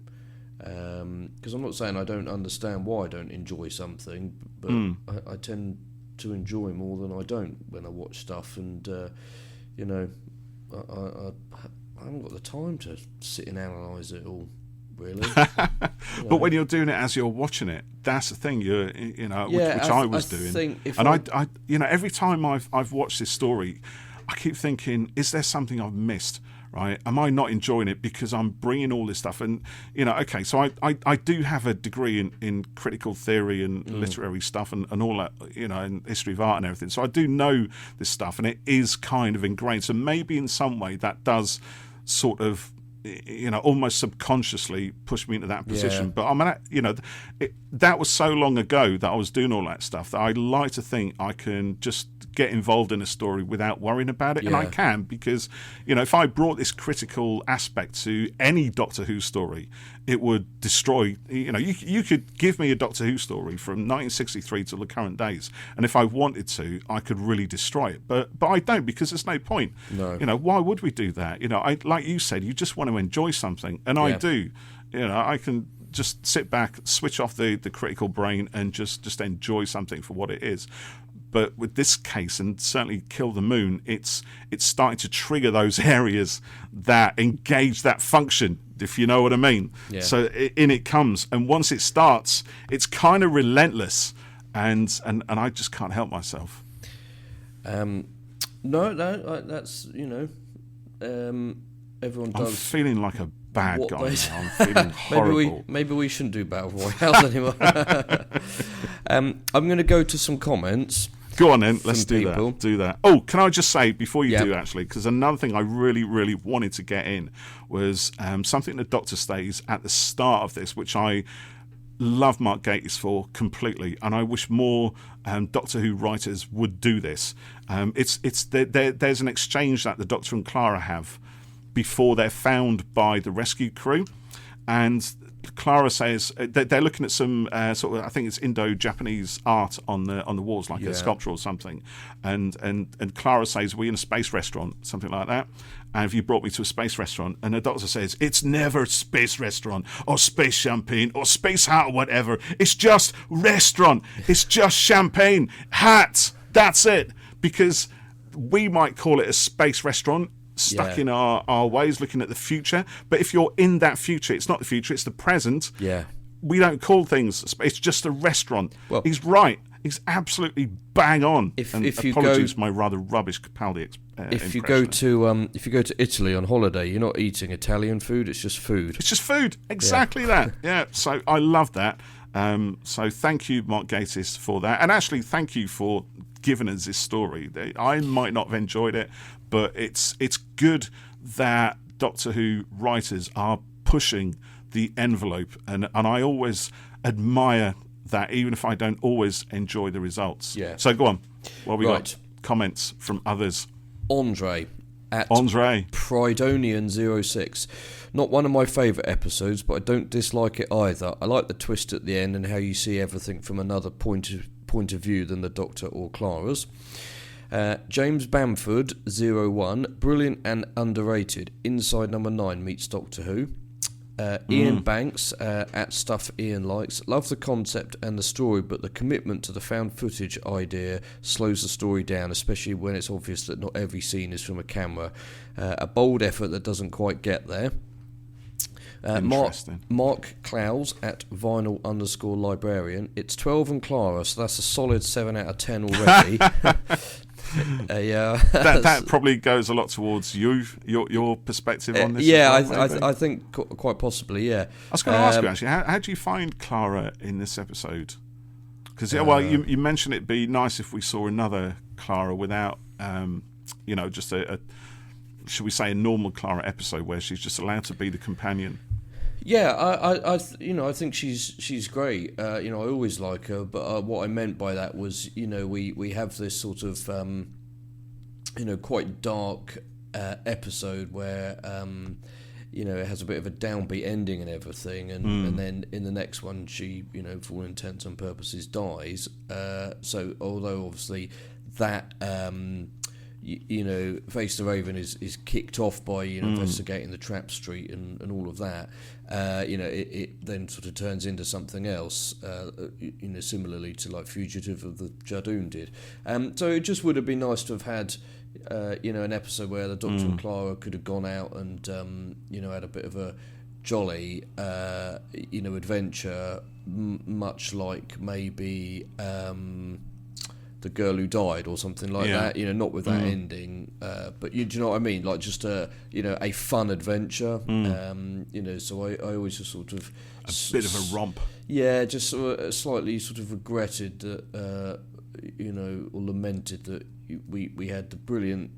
I'm not saying I don't understand why I don't enjoy something, but I tend to enjoy more than I don't when I watch stuff, and I haven't got the time to sit and analyse it all, really. But when you're doing it as you're watching it, that's the thing. Which I was doing. And I every time I've watched this story, I keep thinking, is there something I've missed? Right? Am I not enjoying it because I'm bringing all this stuff? And so I do have a degree in critical theory and literary stuff and all that, and history of art and everything. So I do know this stuff, and it is kind of ingrained. So maybe in some way that does sort of, almost subconsciously push me into that position. But that was so long ago that I was doing all that stuff that I like to think I can just get involved in a story without worrying about it. And I can, because if I brought this critical aspect to any Doctor Who story, it would destroy. You could give me a Doctor Who story from 1963 to the current days, and if I wanted to, I could really destroy it. But I don't, because there's no point. No. Why would we do that? Like you said, you just want to enjoy something, and I do. I can just sit back, switch off the critical brain, and just enjoy something for what it is. But with this case, and certainly Kill the Moon, it's starting to trigger those areas that engage that function, if you know what I mean. Yeah. So in it comes, and once it starts, it's kind of relentless, and I just can't help myself. No, that's everyone does. I'm feeling like a bad guy now. I'm feeling horrible. Maybe we shouldn't do Battle Royale anymore. I'm going to go to some comments. Go on then, let's do that. Oh, can I just say, before you do actually, because another thing I really, really wanted to get in was something the Doctor says at the start of this, which I love Mark Gatiss for completely, and I wish more Doctor Who writers would do this. There's an exchange that the Doctor and Clara have before they're found by the rescue crew, and Clara says they're looking at some sort of, I think it's Indo-Japanese art on the walls, like a sculpture or something, and Clara says, "We're in a space restaurant," something like that. "And have you brought me to a space restaurant?" And the Doctor says, "It's never space restaurant or space champagne or space hat or whatever. It's just restaurant. It's just champagne hat. That's it." Because we might call it a space restaurant stuck in our ways, looking at the future. But if you're in that future, it's not the future, it's the present. Yeah. We don't call things, it's just a restaurant. Well, he's right. He's absolutely bang on. If you apologies go, for my rather rubbish Capaldi if you go to Italy on holiday, you're not eating Italian food. It's just food. It's just food. Exactly that. Yeah. So I love that. So thank you, Mark Gatiss, for that. And actually, thank you for giving us this story. I might not have enjoyed it, but it's good that Doctor Who writers are pushing the envelope, and I always admire that, even if I don't always enjoy the results. Yeah. So go on. What we got? Comments from others. Andre at Andre Pridonian06. Not one of my favourite episodes, but I don't dislike it either. I like the twist at the end and how you see everything from another point of view than the Doctor or Clara's. James Bamford 01. Brilliant and underrated. Inside number 9 meets Doctor Who. Ian Banks at Stuff Ian Likes. Love the concept and the story, but the commitment to the found footage idea slows the story down, especially when it's obvious that not every scene is from a camera. A bold effort that doesn't quite get there. Mark Clowes at vinyl_librarian. It's 12 and Clara, so that's a solid 7 out of 10 already. That probably goes a lot towards your perspective on this. Yeah, I think quite possibly. Yeah, I was going to ask you actually, how do you find Clara in this episode? Because you mentioned it'd be nice if we saw another Clara without, just a should we say a normal Clara episode where she's just allowed to be the companion. Yeah, I think she's great. I always like her, but what I meant by that was, we have this sort of, quite dark episode where, it has a bit of a downbeat ending and everything, and then in the next one she, for all intents and purposes, dies. So although obviously that. Face the Raven is kicked off by investigating the Trap Street and all of that. It then sort of turns into something else. Similarly to like Fugitive of the Jadoon did. So it just would have been nice to have had, an episode where the Doctor and Clara could have gone out and had a bit of a jolly, adventure, much like maybe. The Girl Who Died or something like that, not with that ending, but do you know what I mean? Like just a fun adventure, so I always just sort of a bit of a romp. Yeah, just slightly sort of regretted that, or lamented that we had the brilliant,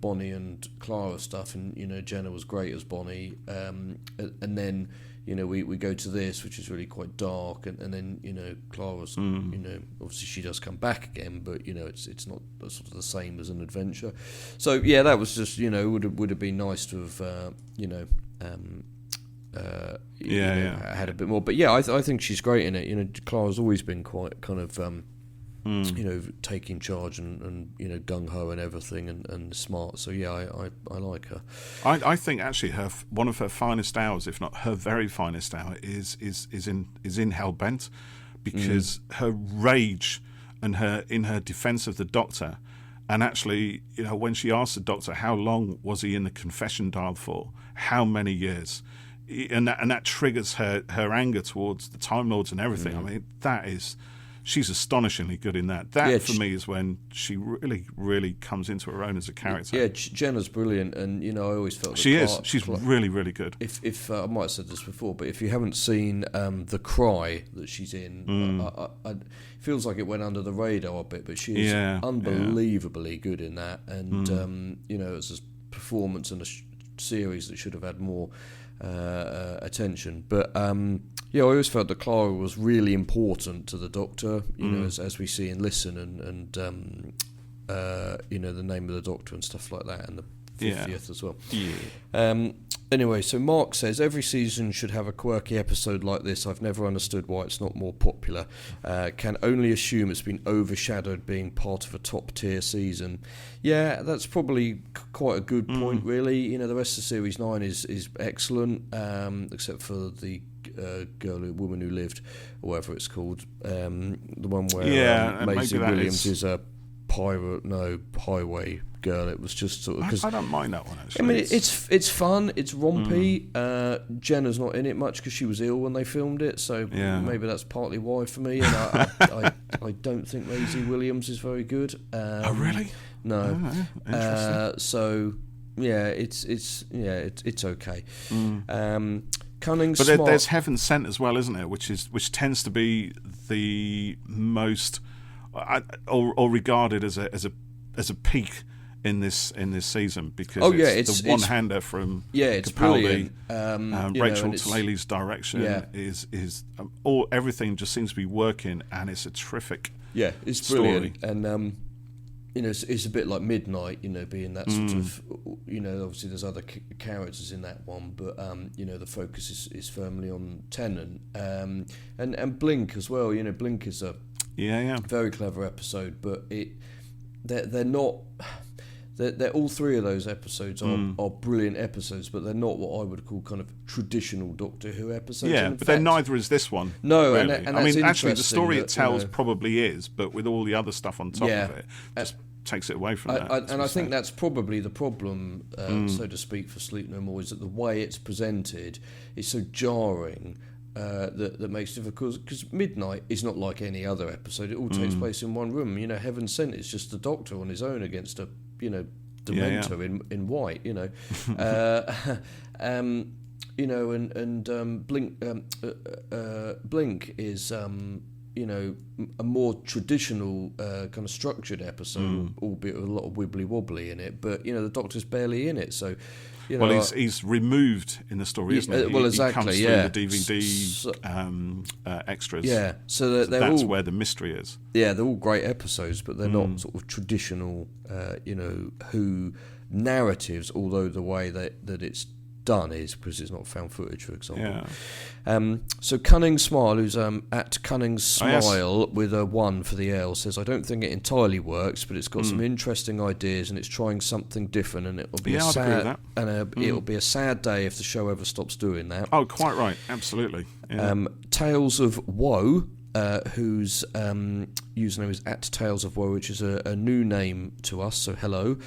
Bonnie and Clara stuff, and Jenna was great as Bonnie, and then. We go to this, which is really quite dark, and then Clara's, obviously she does come back again, but it's not sort of the same as an adventure. So yeah, that was just would have been nice to have had a bit more. But yeah, I think she's great in it. Clara's always been quite kind of taking charge and gung ho and everything and smart. So yeah, I like her. I think actually one of her finest hours, if not her very finest hour, is in Hellbent, because her rage and her defence of the Doctor, and actually when she asked the Doctor how long was he in the confession dial for, how many years, and that triggers her anger towards the Time Lords and everything. I mean she's astonishingly good in that. For me is when she really, really comes into her own as a character. Yeah, Jenna's brilliant, and I always felt she's really, really good. If I might have said this before, but if you haven't seen The Cry that she's in, it feels like it went under the radar a bit, but she is unbelievably good in that, and it's a performance and a series that should have had more attention, but I always felt that Clara was really important to the Doctor, as we see in Listen and the name of the Doctor and stuff like that, and the 50th as well. Yeah. Anyway, so Mark says, every season should have a quirky episode like this. I've never understood why it's not more popular. Can only assume it's been overshadowed being part of a top-tier season. Yeah, that's probably quite a good point, really. The rest of Series 9 is excellent, except for the Woman Who Lived, or whatever it's called. The one where Maisie Williams is a pirate, no highway girl. It was just sort of. I don't mind that one actually. I mean, it's fun. It's rompy. Jenna's not in it much because she was ill when they filmed it, so maybe that's partly why for me. And I don't think Maisie Williams is very good. Oh really? No. Oh, interesting. So yeah, it's okay. Cunning, but smart. There's Heaven Sent as well, isn't it? Which tends to be the most, or regarded as a peak in this season, because it's the one-hander from it's Capaldi. brilliant. Rachel Talalay's direction is everything just seems to be working, and it's a terrific it's story. Brilliant. And it's a bit like Midnight, being that sort of, obviously there's other characters in that one, but the focus is firmly on Tennant, and Blink as well. Blink is a very clever episode, but they're not. They're all three of those episodes are brilliant episodes, but they're not what I would call kind of traditional Doctor Who episodes. Yeah, but then neither is this one. No, really. and I mean, actually, the interesting story it tells probably is, but with all the other stuff on top of it, just takes it away from that. I think that's probably the problem, so to speak, for Sleep No More, is that the way it's presented is so jarring. That makes it difficult, because Midnight is not like any other episode. It all takes place in one room. Heaven Sent is just the Doctor on his own against a Dementor in white. Blink is a more traditional kind of structured episode, albeit with a lot of wibbly wobbly in it. But the Doctor's barely in it, so. He's removed in the story, isn't he? Well, exactly. He comes through the DVD extras. Yeah, so that's where the mystery is. Yeah, they're all great episodes, but they're not sort of traditional, Who narratives. Although the way that it's done is because it's not found footage, for example. Yeah. So Cunning Smile, who's at Cunning Smile with a 1 for the L, says, I don't think it entirely works, but it's got some interesting ideas and it's trying something different, and it'll be it'll be a sad day if the show ever stops doing that. Oh, quite right, absolutely. Yeah. Tales of Woe, whose username is at Tales of Woe, which is a new name to us, so hello,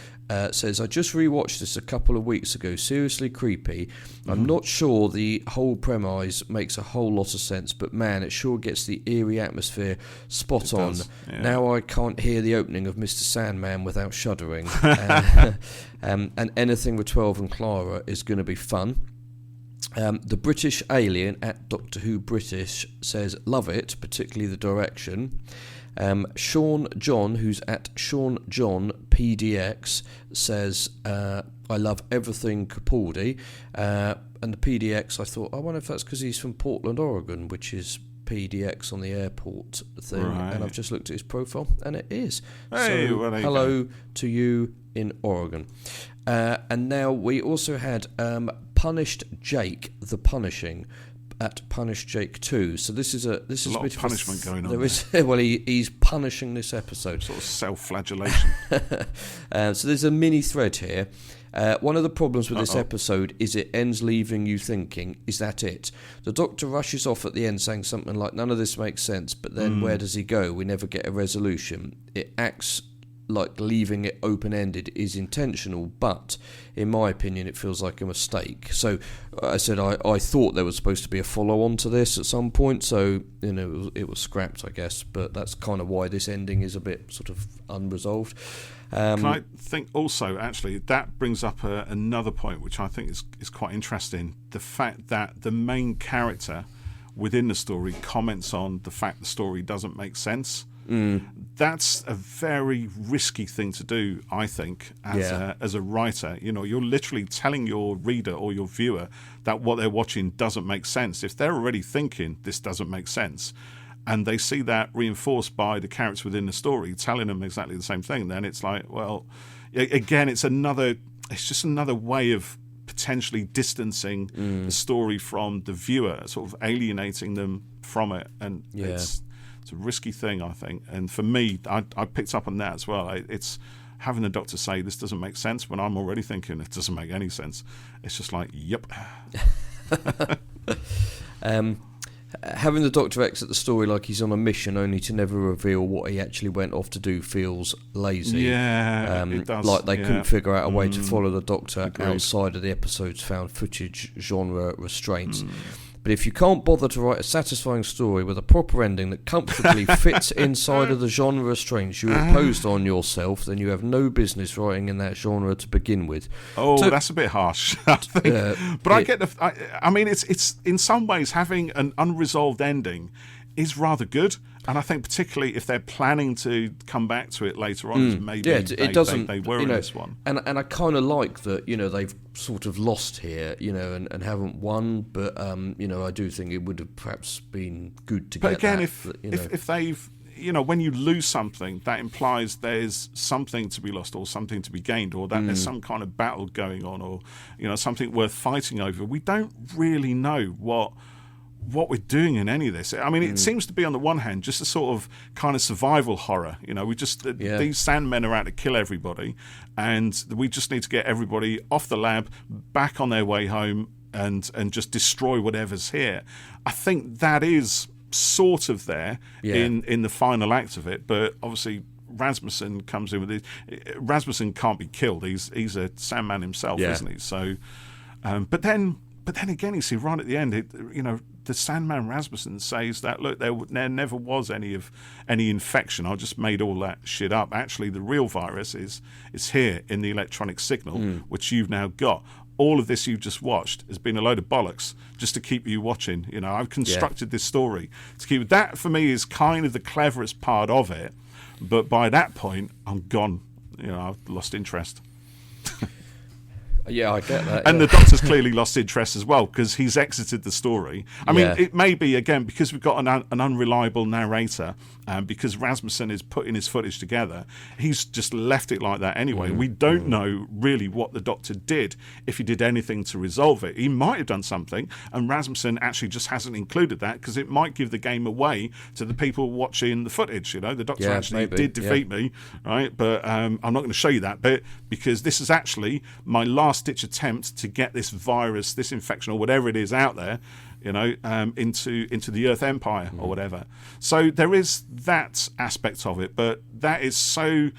says, I just rewatched this a couple of weeks ago, seriously creepy. I'm not sure the whole premise makes a whole lot of sense, but man, it sure gets the eerie atmosphere spot on. Yeah. Now I can't hear the opening of Mr. Sandman without shuddering. And anything with 12 and Clara is going to be fun. The British Alien at Doctor Who British says, love it, particularly the direction. Sean John, who's at Sean John PDX, says, I love everything Capaldi. And the PDX, I thought, I wonder if that's because he's from Portland, Oregon, which is PDX on the airport thing. Right. And I've just looked at his profile, and it is. Hey, so well, hello to you in Oregon. And now we also had Punished Jake, The Punishing, at Punished Jake 2. So this is a bit of punishment going on. There is, well, he's punishing this episode. Sort of self-flagellation. So there's a mini thread here. One of the problems with this episode is it ends leaving you thinking, is that it? The Doctor rushes off at the end saying something like, none of this makes sense, but then where does he go? We never get a resolution. It acts like leaving it open-ended is intentional, but in my opinion it feels like a mistake. So I said I thought there was supposed to be a follow-on to this at some point, so it was scrapped, I guess, but that's kind of why this ending is a bit sort of unresolved. Can I think also, actually, that brings up another point which I think is quite interesting, the fact that the main character within the story comments on the fact the story doesn't make sense. That's a very risky thing to do, I think, as a writer. You're literally telling your reader or your viewer that what they're watching doesn't make sense. If they're already thinking this doesn't make sense, and they see that reinforced by the characters within the story telling them exactly the same thing, then it's like, well, again, it's just another way of potentially distancing the story from the viewer, sort of alienating them from it, and it's a risky thing, I think. And for me, I picked up on that as well. It's having the Doctor say this doesn't make sense when I'm already thinking it doesn't make any sense. It's just like, yep. having the Doctor exit the story like he's on a mission only to never reveal what he actually went off to do feels lazy. Yeah, it does. Like they couldn't figure out a way to follow the Doctor Agreed. outside of the episode's found footage genre restraints. But if you can't bother to write a satisfying story with a proper ending that comfortably fits inside of the genre restraints you imposed on yourself, then you have no business writing in that genre to begin with. Oh, that's a bit harsh, I think. But I get I mean, it's in some ways having an unresolved ending is rather good. And I think particularly if they're planning to come back to it later on, maybe they were in this one. And I kind of like that, they've sort of lost here, and haven't won. But, I do think it would have perhaps been good to get that. But again, if they've, when you lose something, that implies there's something to be lost or something to be gained or that there's some kind of battle going on or, something worth fighting over. We don't really know what we're doing in any of this. I mean, it seems to be on the one hand just a sort of kind of survival horror. These Sandmen are out to kill everybody, and we just need to get everybody off the lab, back on their way home, and just destroy whatever's here. I think that is sort of there in the final act of it, but obviously Rasmussen comes in with it. Rasmussen can't be killed. He's a Sandman himself, isn't he? So, but then again, you see right at the end, the Sandman Rasmussen says that, look, there never was any infection. I just made all that shit up. Actually, the real virus is here in the electronic signal, which you've now got. All of this you've just watched has been a load of bollocks just to keep you watching. I've constructed this story to keep that. For me, is kind of the cleverest part of it. But by that point, I'm gone. I've lost interest. Yeah, I get that. And the Doctor's clearly lost interest as well because he's exited the story. I mean, it may be, again, because we've got an unreliable narrator, because Rasmussen is putting his footage together, he's just left it like that anyway. We don't know really what the Doctor did, if he did anything to resolve it. He might have done something, and Rasmussen actually just hasn't included that because it might give the game away to the people watching the footage. The Doctor actually did defeat me, right? But I'm not going to show you that bit because this is actually my last-ditch attempt to get this virus, this infection, or whatever it is out there, into the Earth Empire or whatever. So there is that aspect of it, but that is so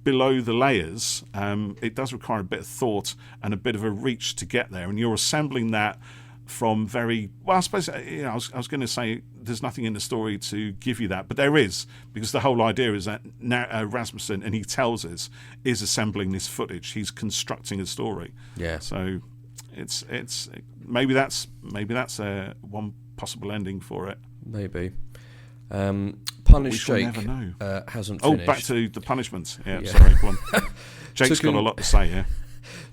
below the layers. It does require a bit of thought and a bit of a reach to get there, and you're assembling that from very well. I suppose I was going to say there's nothing in the story to give you that, but there is, because the whole idea is that Rasmussen, and he tells us, is assembling this footage. He's constructing a story. Yeah. So it's maybe that's one possible ending for it. Maybe. Punished Jake never know. Hasn't finished. Oh, back to the punishments. Yeah. Sorry, go on. Jake's got a lot to say here.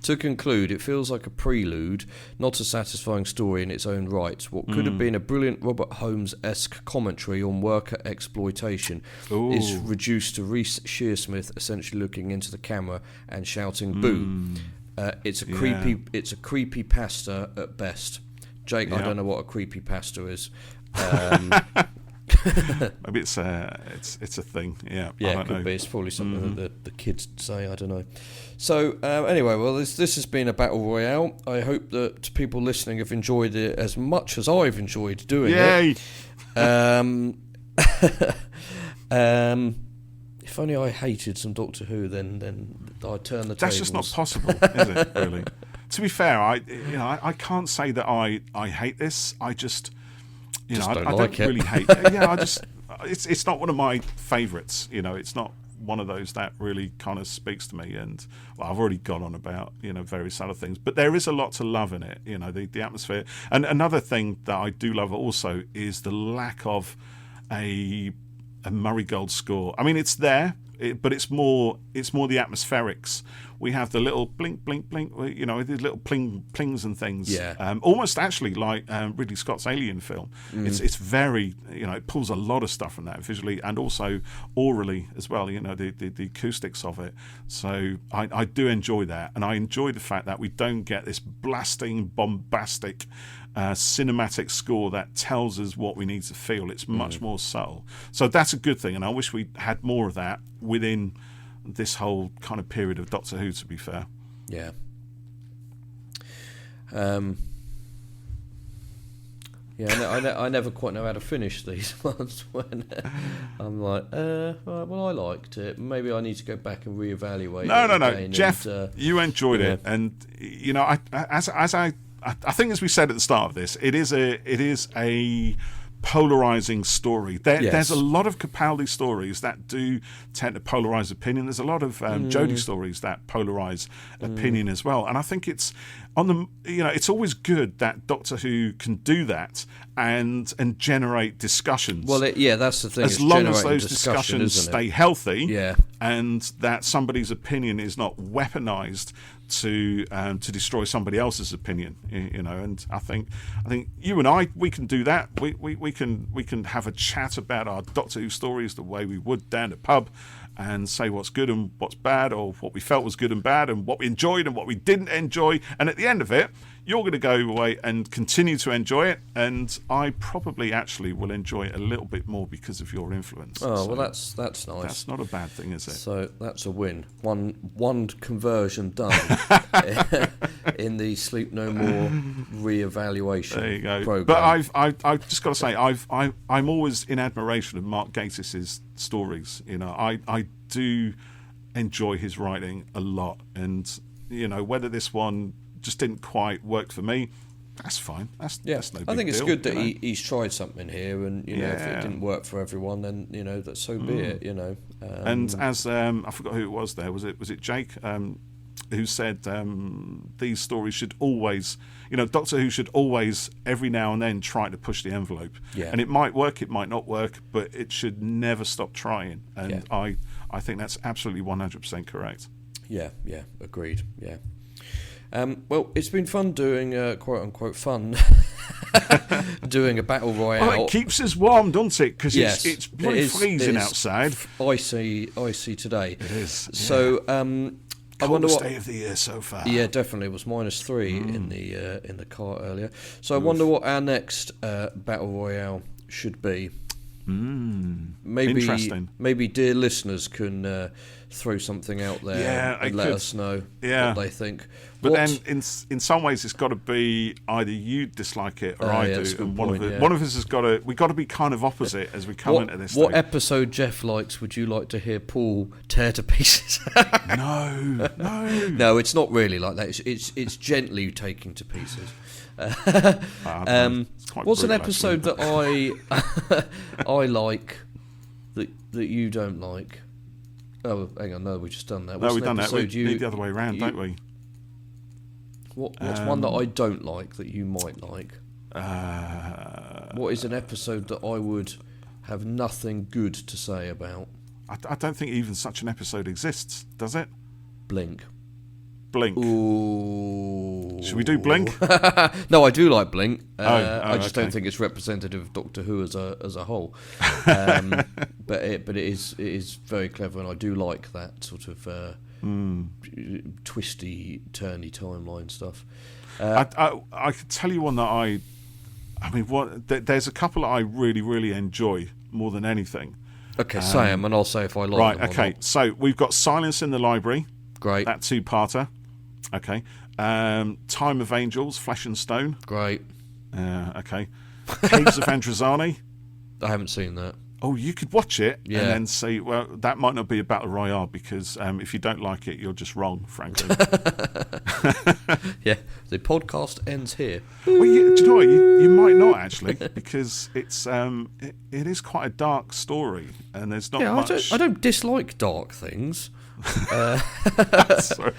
To conclude, it feels like a prelude, not a satisfying story in its own right. What could have been a brilliant Robert Holmes-esque commentary on worker exploitation is reduced to Reece Shearsmith essentially looking into the camera and shouting "boo." It's a creepy pasta at best. Jake, I don't know what a creepy pasta is. Maybe it's a thing. Yeah, it could be. It's probably something that the kids say. I don't know. So anyway, well, this has been a Battle Royale. I hope that people listening have enjoyed it as much as I've enjoyed doing it. If only I hated some Doctor Who, then I'd turn the tables. That's just not possible, is it? Really. To be fair, I can't say that I hate this. I just. I don't really hate it. Yeah, it's not one of my favourites. It's not one of those that really kind of speaks to me. And I've already gone on about various other things, but there is a lot to love in it. The atmosphere. And another thing that I do love also is the lack of a Murray Gold score. I mean, it's there, but it's more the atmospherics. We have the little blink, blink, blink, the little plings and things. Yeah. Almost actually like Ridley Scott's Alien film. It's very, it pulls a lot of stuff from that visually and also aurally as well, the acoustics of it. So I do enjoy that. And I enjoy the fact that we don't get this blasting, bombastic cinematic score that tells us what we need to feel. It's much more subtle. So that's a good thing. And I wish we had more of that within this whole kind of period of Doctor Who, to be fair. Yeah. Yeah, I never quite know how to finish these ones when I'm like, right, well, I liked it. Maybe I need to go back and reevaluate. No, Geoff, you enjoyed it, and I think, as we said at the start of this, it is a polarizing story. There's a lot of Capaldi stories that do tend to polarize opinion. There's a lot of Jodie stories that polarize opinion as well. And I think it's it's always good that Doctor Who can do that and generate discussions. Well, that's the thing. As long as those discussions stay healthy, and that somebody's opinion is not weaponized to destroy somebody else's opinion, and I think you and we can do that. We can have a chat about our Doctor Who stories the way we would down the pub, and say what's good and what's bad, or what we felt was good and bad, and what we enjoyed and what we didn't enjoy. And at the end of it, you're going to go away and continue to enjoy it, and I probably actually will enjoy it a little bit more because of your influence. Oh, well, that's nice. That's not a bad thing, is it? So that's a win. One conversion done in the Sleep No More re-evaluation. There you go. Program. But I've just got to say, I'm always in admiration of Mark Gatiss's stories. I do enjoy his writing a lot, and whether this one just didn't quite work for me, that's fine. That's no big deal. I think it's good that he's tried something here, and if it didn't work for everyone, then that's so be it. And as I forgot who it was. There was it Jake who said these stories should always, Doctor Who should always every now and then try to push the envelope. Yeah. And it might work, it might not work, but it should never stop trying. And I think that's absolutely 100% correct. Yeah, agreed. Yeah. Well, it's been fun doing quote unquote fun doing a battle royale. Well, it keeps us warm, doesn't it? Because it's bloody freezing outside. Icy today. It is. So I wonder what day of the year so far. Yeah, definitely. It was -3 in the car earlier. So I wonder what our next battle royale should be. Interesting. Maybe dear listeners can throw something out there and let us know what they think. But then, in some ways, it's got to be either you dislike it or I do, and one of us has got to. We got to be kind of opposite as we come into this. What episode Geoff likes would you like to hear Paul tear to pieces? No, it's not really like that. It's gently taking to pieces. What's an episode that I like that you don't like? Oh, hang on, no, we've just done that. We've done that. We need the other way around, don't we? What's one that I don't like that you might like? What is an episode that I would have nothing good to say about? I don't think even such an episode exists, does it? Blink. Ooh. Should we do Blink? No, I do like Blink. I just don't think it's representative of Doctor Who as a whole. But it is very clever, and I do like that sort of twisty, turny timeline stuff. I could tell you one that there's a couple that I really, really enjoy more than anything. Okay, say them, and I'll say if I like them. Right, okay. So we've got Silence in the Library. Great. That two-parter. Okay. Time of Angels, Flesh and Stone. Great. Okay. Caves of Androzani. I haven't seen that. Oh, you could watch it and then see, well, that might not be a battle royale because if you don't like it, you're just wrong, frankly. Yeah, the podcast ends here. Well, do you know what? You might not, actually, because it is quite a dark story and there's not much... I don't dislike dark things. Sorry.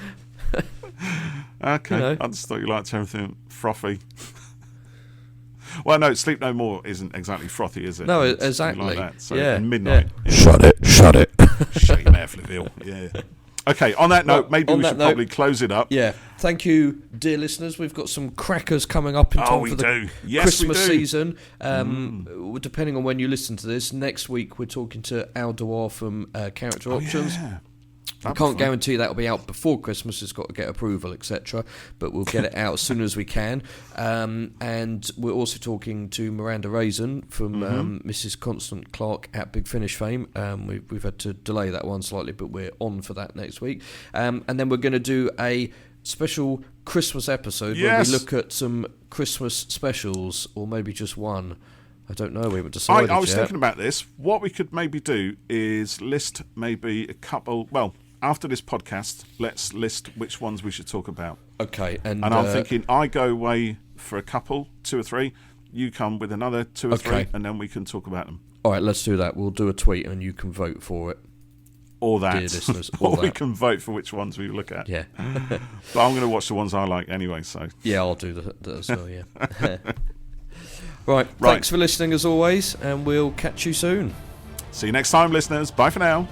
Okay, I just thought you liked everything frothy. Well, no, Sleep No More isn't exactly frothy, is it? No, exactly. Like that. So midnight. Yeah. Shut it. Shut your mouth, Liville. Yeah. Okay, on that note, maybe we should probably close it up. Yeah. Thank you, dear listeners. We've got some crackers coming up in time for the Christmas season. Depending on when you listen to this, next week we're talking to Al Dewar from Character Options. Yeah. I can't guarantee that'll be out before Christmas. It's got to get approval, etc. But we'll get it out as soon as we can. And we're also talking to Miranda Raisin from Mrs. Constant Clark at Big Finish fame. We've had to delay that one slightly, but we're on for that next week. And then we're going to do a special Christmas episode where we look at some Christmas specials, or maybe just one. I don't know. We haven't decided I was yet. thinking about this. What we could maybe do is list maybe a couple. Well, after this podcast, let's list which ones we should talk about. Okay, and I'm thinking I go away for a couple, 2 or 3. You come with another 2 or 3, and then we can talk about them. All right, let's do that. We'll do a tweet, and you can vote for it. Or that. Dear listeners, or we can vote for which ones we look at. Yeah. But I'm going to watch the ones I like anyway. So yeah, I'll do that as well. Yeah. Right. Thanks for listening as always, and we'll catch you soon. See you next time, listeners. Bye for now.